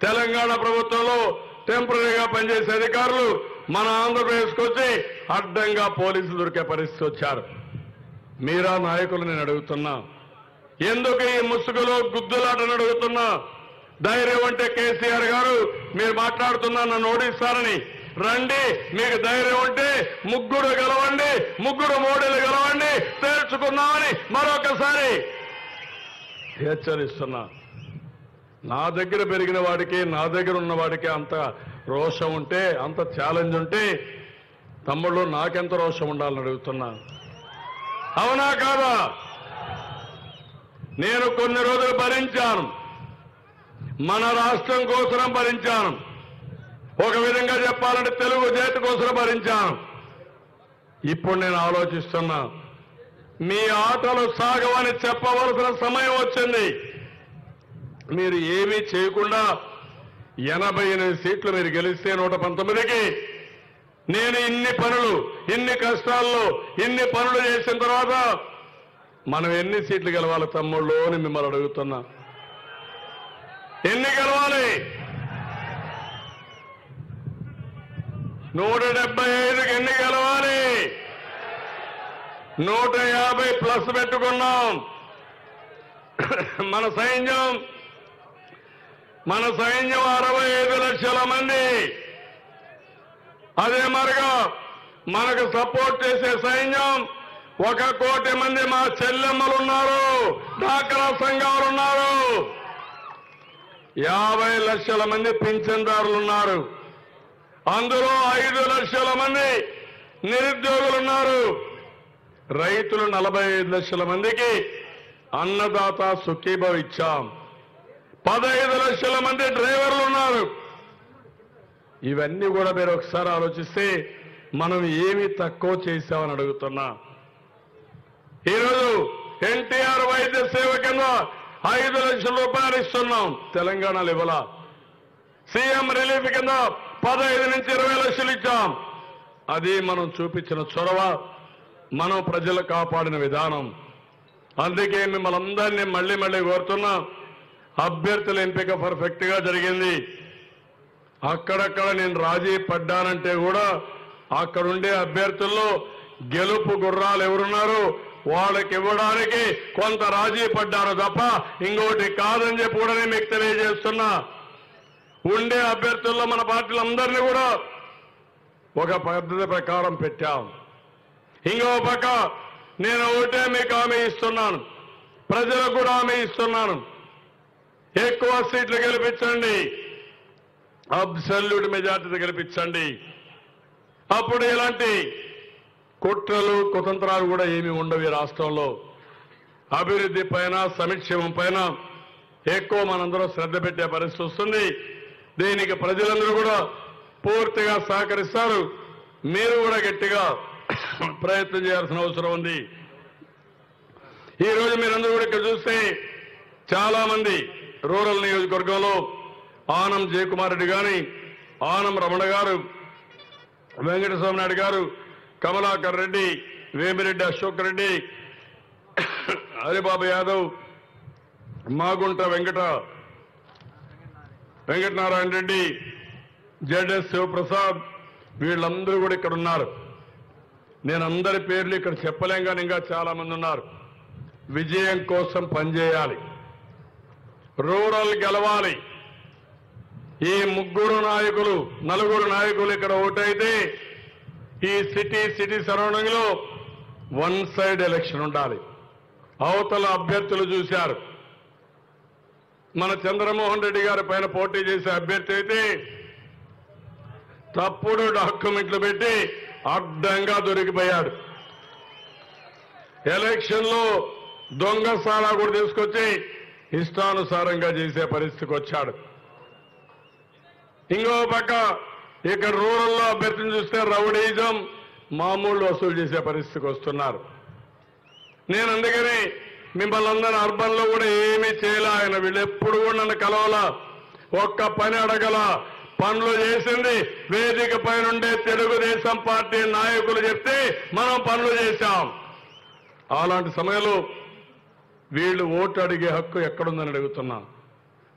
తెలంగాణ ప్రభుత్వంలో టెంపరీగా పనిచేసే అధికారులు మన ఆంధ్రప్రదేశ్కి వచ్చి అడ్డంగా పోలీసులు దొరికే పరిస్థితి వచ్చారు. మీరా నాయకులు నేను అడుగుతున్నా, ఎందుకు ఈ ముసుగులో గుద్దులాటని అడుగుతున్నా. ధైర్యం అంటే కేసీఆర్ గారు మీరు మాట్లాడుతున్నా నన్ను ఓడిస్తారని రండి, మీకు ధైర్యం ఉంటే ముగ్గురు గెలవండి, ముగ్గురు మోడీలు గెలవండి, తేల్చుకుందామని మరొకసారి హెచ్చరిస్తున్నా. నా దగ్గర పెరిగిన వాడికి, నా దగ్గర ఉన్న వాడికి అంత రోషం ఉంటే, అంత ఛాలెంజ్ ఉంటే, తమ్ముళ్ళు నాకెంత రోషం ఉండాలని అడుగుతున్నా. అవునా కాదా? నేను కొన్ని రోజులు భరించాను, మన రాష్ట్రం కోసం భరించాను, ఒక విధంగా చెప్పాలంటే తెలుగు జాతి కోసం భరించాను. ఇప్పుడు నేను ఆలోచిస్తున్నా, మీ ఆటలు సాగవని చెప్పవలసిన సమయం వచ్చింది. మీరు ఏమీ చేయకుండా 88 సీట్లు మీరు గెలిస్తే 119కి నేను ఇన్ని పనులు, ఇన్ని కష్టాల్లో ఇన్ని పనులు చేసిన తర్వాత మనం ఎన్ని సీట్లు గెలవాలి తమ్ముళ్ళు అని మిమ్మల్ని అడుగుతున్నా. ఎన్ని గెలవాలి? 175కి ఎన్ని గెలవాలి? 150 ప్లస్ పెట్టుకున్నాం. మన సైన్యం 65 లక్షల మంది. అదే మరిగా మనకు సపోర్ట్ చేసే సైన్యం 1 కోటి మంది మా చెల్లెమ్మలు ఉన్నారు, డాక్రా సంఘాలు ఉన్నారు, 50 లక్షల మంది పింఛన్దారులు ఉన్నారు, అందులో 5 లక్షల మంది నిరుద్యోగులు ఉన్నారు, రైతులు 45 లక్షల మందికి అన్నదాత సుఖీభవ్ ఇచ్చాం, 15 లక్షల మంది డ్రైవర్లు ఉన్నారు. ఇవన్నీ కూడా మీరు ఒకసారి ఆలోచిస్తే మనం ఏమి తక్కువ చేశామని అడుగుతున్నా. ఈరోజు ఎన్టీఆర్ వైద్య సేవ కింద 5 లక్షల రూపాయలు ఇస్తున్నాం, తెలంగాణలో ఇవ్వాల. సీఎం రిలీఫ్ కింద 15 నుంచి 20 లక్షలు ఇచ్చాం. అది మనం చూపించిన చొరవ, మనం ప్రజలు కాపాడిన విధానం. అందుకే మిమ్మల్ని అందరినీ మళ్లీ కోరుతున్నా, అభ్యర్థుల ఎంపిక పర్ఫెక్ట్ గా జరిగింది. అక్కడక్కడ నేను రాజీ పడ్డానంటే కూడా అక్కడుండే అభ్యర్థుల్లో గెలుపు గుర్రాలు ఎవరున్నారు వాళ్ళకి ఇవ్వడానికి కొంత రాజీ పడ్డారు తప్ప ఇంకోటి కాదని చెప్పి కూడా నేను మీకు తెలియజేస్తున్నా. ఉండే అభ్యర్థుల్లో మన పార్టీలందరినీ కూడా ఒక పద్ధతి ప్రకారం పెట్టాం. ఇంకో పక్క నేను ఒకటే మీకు హామీ ఇస్తున్నాను, ప్రజలకు కూడా హామీ ఇస్తున్నాను, ఎక్కువ సీట్లు గెలిపించండి, అబ్సల్యూట్ మెజార్టీతో గెలిపించండి. అప్పుడు ఇలాంటి కుట్రలు కుతంత్రాలు కూడా ఏమీ ఉండవు. ఈ రాష్ట్రంలో అభివృద్ధి పైన, సంక్షేమం పైన ఎక్కువ మనందరం శ్రద్ధ పెట్టే పరిస్థితి వస్తుంది. దీనికి ప్రజలందరూ కూడా పూర్తిగా సహకరిస్తారు. మీరు కూడా గట్టిగా ప్రయత్నం చేయాల్సిన అవసరం ఉంది. ఈ రోజు మీరందరూ కూడా ఇక్కడ చూస్తే చాలా మంది రూరల్ నియోజకవర్గంలో ఆనం జయకుమార్ రెడ్డి గాని, ఆనం రమణ గారు, వెంకటస్వామి నాయుడు గారు, కమలాకర్ రెడ్డి, వేమిరెడ్డి అశోక్ రెడ్డి, హరిబాబు యాదవ్, మాగుంట వెంకటనారాయణ రెడ్డి, జెడ్ఎస్ శివప్రసాద్, వీళ్ళందరూ కూడా ఇక్కడ ఉన్నారు. నేను అందరి పేర్లు ఇక్కడ చెప్పలేం కానీ ఇంకా చాలా మంది ఉన్నారు. విజయం కోసం పనిచేయాలి, రూరల్ గెలవాలి. ఈ నలుగురు నాయకులు ఇక్కడ ఓటైతే ఈ సిటీ సరౌండింగ్ లో 1 సైడ్ ఎలక్షన్ ఉండాలి. అవతల అభ్యర్థులు చూశారు, మన చంద్రమోహన్ రెడ్డి గారి పైన పోటీ చేసే అభ్యర్థి అయితే తప్పుడు డాక్యుమెంట్లు పెట్టి అడ్డంగా దొరికిపోయాడు. ఎలక్షన్ లో దొంగ సారా కూడా తీసుకొచ్చి ఇష్టానుసారంగా చేసే పరిస్థితికి వచ్చాడు. ఇంకో పక్క ఇక్కడ రూరల్లో అభ్యర్థిని చూస్తే రౌడీజం మామూలు వసూలు చేసే పరిస్థితికి వస్తున్నారు. నేను అందుకని మిమ్మల్ని అందరూ అర్బన్ లో కూడా ఏమీ చేయలే. ఆయన వీళ్ళు ఎప్పుడు కూడా నన్ను కలవాలా, ఒక్క పని అడగల. పనులు చేసింది వేదిక పైనుండే తెలుగుదేశం పార్టీ నాయకులు చెప్తే మనం పనులు చేశాం. అలాంటి సమయంలో వీళ్ళు ఓటు అడిగే హక్కు ఎక్కడుందని అడుగుతున్నా.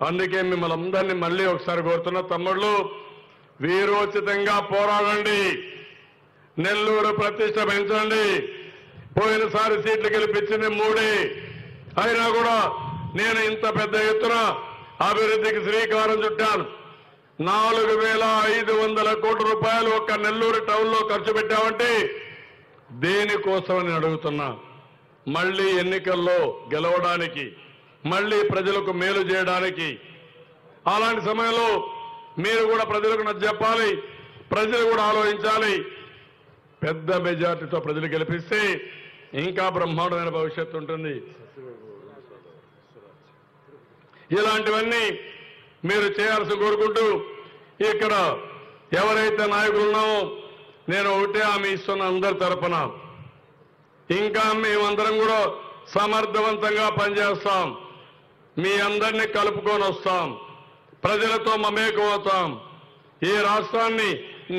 అందుకే మిమ్మల్ని అందరినీ మళ్ళీ ఒకసారి కోరుతున్నా, తమ్ముళ్ళు వీరోచితంగా పోరాడండి, నెల్లూరు ప్రతిష్ట పెంచండి. పోయినసారి సీట్లు గెలిపించింది 3, అయినా కూడా నేను ఇంత పెద్ద ఎత్తున అభివృద్ధికి శ్రీకారం చుట్టాను. 4,500 కోట్ల రూపాయలు ఒక్క నెల్లూరు టౌన్ లో ఖర్చు పెట్టామంటే దేనికోసమని అడుగుతున్నా. మళ్లీ ఎన్నికల్లో గెలవడానికి, మళ్లీ ప్రజలకు మేలు చేయడానికి. అలాంటి సమయంలో మీరు కూడా ప్రజలకు నచ్చ చెప్పాలి, ప్రజలు కూడా ఆలోచించాలి. పెద్ద మెజార్టీతో ప్రజలు గెలిపిస్తే ఇంకా బ్రహ్మాండమైన భవిష్యత్తు ఉంటుంది. ఇలాంటివన్నీ మీరు చేయాల్సి కోరుకుంటూ, ఇక్కడ ఎవరైతే నాయకులు ఉన్నామో నేను ఒకటే హామీ ఇస్తున్న అందరి తరపున, ఇంకా మేమందరం కూడా సమర్థవంతంగా పనిచేస్తాం. మీ అందరినీ కలుపుకొని వస్తాం, ప్రజలతో మమేకం అవుతాం. ఈ రాష్ట్రాన్ని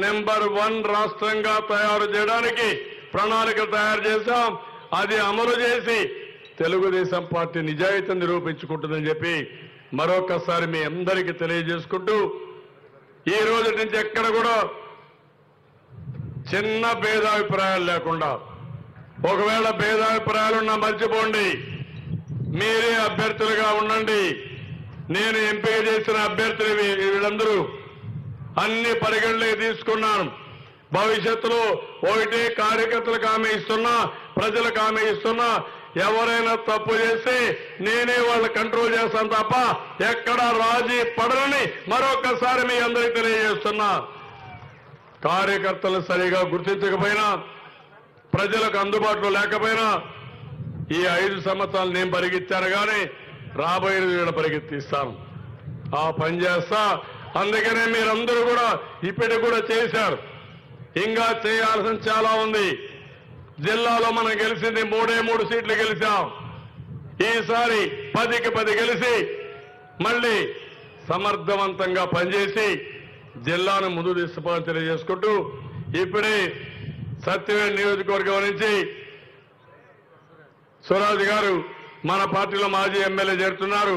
నెంబర్ 1 రాష్ట్రంగా తయారు చేయడానికి ప్రణాళిక తయారు చేశాం. అది అమలు చేసి తెలుగుదేశం పార్టీ నిజాయితీ నిరూపించుకుంటుందని చెప్పి మరొకసారి మీ అందరికీ తెలియజేసుకుంటూ, ఈ రోజు నుంచి ఎక్కడ కూడా చిన్న భేదాభిప్రాయాలు లేకుండా, ఒకవేళ భేదాభిప్రాయాలున్నా మర్చిపోండి, మీరే అభ్యర్థులుగా ఉండండి. నేను ఎంపిక చేసిన అభ్యర్థులు వీళ్ళందరూ అన్ని పరిగణలోకి తీసుకున్నాను. భవిష్యత్తులో ఒకటే కార్యకర్తలకు హామీ ఇస్తున్నా, ప్రజలకు హామీ ఇస్తున్నా, ఎవరైనా తప్పు చేస్తే నేనే వాళ్ళు కంట్రోల్ చేస్తాను తప్ప ఎక్కడా రాజీ పడరని మరొకసారి మీ అందరికీ తెలియజేస్తున్నా. కార్యకర్తలు సరిగా గుర్తించకపోయినా, ప్రజలకు అందుబాటులో లేకపోయినా ఈ 5 సంవత్సరాలు నేను పరిగెత్తాను కానీ రాబోయే వీళ్ళ పరిగెత్తిస్తాను. ఆ పని చేస్తా. అందుకనే మీరందరూ కూడా ఇప్పటికి కూడా చేశారు. ఇంకా చేయాల్సిన చాలా ఉంది. జిల్లాలో మనం గెలిచింది 3 సీట్లు గెలిచాం. ఈసారి 10కి 10 గెలిచి మళ్ళీ సమర్థవంతంగా పనిచేసి జిల్లాను ముందు తీసుకుపోవాలని తెలియజేసుకుంటూ, ఇప్పుడే సత్యవేడు నియోజకవర్గం నుంచి స్వరాజ్ గారు మన పార్టీలో మాజీ ఎమ్మెల్యే చేరుతున్నారు.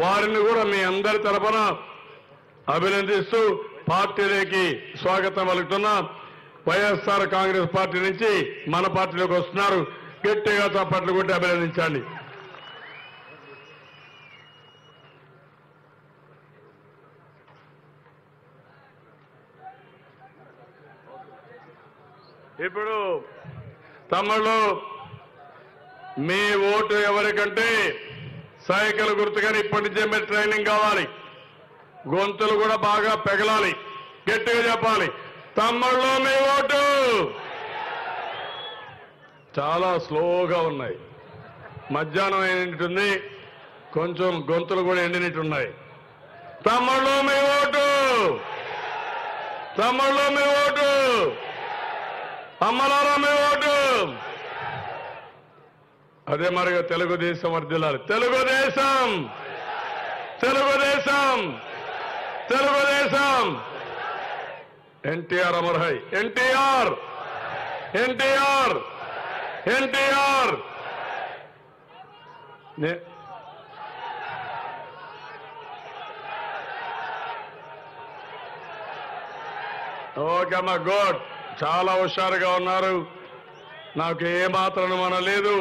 వారిని కూడా మీ అందరి తరఫున అభినందిస్తూ పార్టీలోకి స్వాగతం పలుకుతున్నా. వైఎస్ఆర్ కాంగ్రెస్ పార్టీ నుంచి మన పార్టీలోకి వస్తున్నారు. గట్టిగా చప్పట్లు కొట్టి అభినందించండి. ఇప్పుడు తమ్ముళ్ళు, మీ ఓటు ఎవరికంటే సైకిల్ గుర్తుగానే ఇప్పటి నుంచే మీరు ట్రైనింగ్ కావాలి. గొంతులు కూడా బాగా పెగలాలి, గట్టిగా చెప్పాలి. తమ్ముళ్ళు మీ ఓటు. చాలా స్లోగా ఉన్నాయి. మధ్యాహ్నం అయినట్టుంది, కొంచెం గొంతులు కూడా ఎండినట్టున్నాయి. తమ్ముళ్ళు మీ ఓటు. తమ్ముళ్ళు మీ ఓటు. అమ్మలారా మీ ఓటు. అదే మరిగా తెలుగుదేశం వర్ధిల్లాలి. తెలుగుదేశం, తెలుగుదేశం, తెలుగుదేశం. ఎన్టీఆర్ అమర్ హై. ఎన్టీఆర్, ఎన్టీఆర్, ఎన్టీఆర్. ఓకే అమ్మా, గుడ్. చాలా హుషారుగా ఉన్నారు. నాకు ఏమాత్రం అనుమానం లేదు.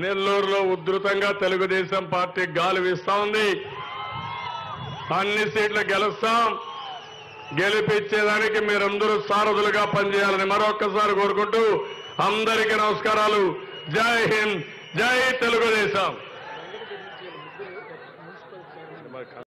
నెల్లూరులో ఉధృతంగా తెలుగుదేశం పార్టీ గాలి వీస్తా ఉంది. అన్ని సీట్లు గెలుస్తాం. గెలిపించేదానికి మీరందరూ సారథులుగా పనిచేయాలని మరొక్కసారి కోరుకుంటూ అందరికీ నమస్కారాలు. జై హింద్, జై తెలుగుదేశం.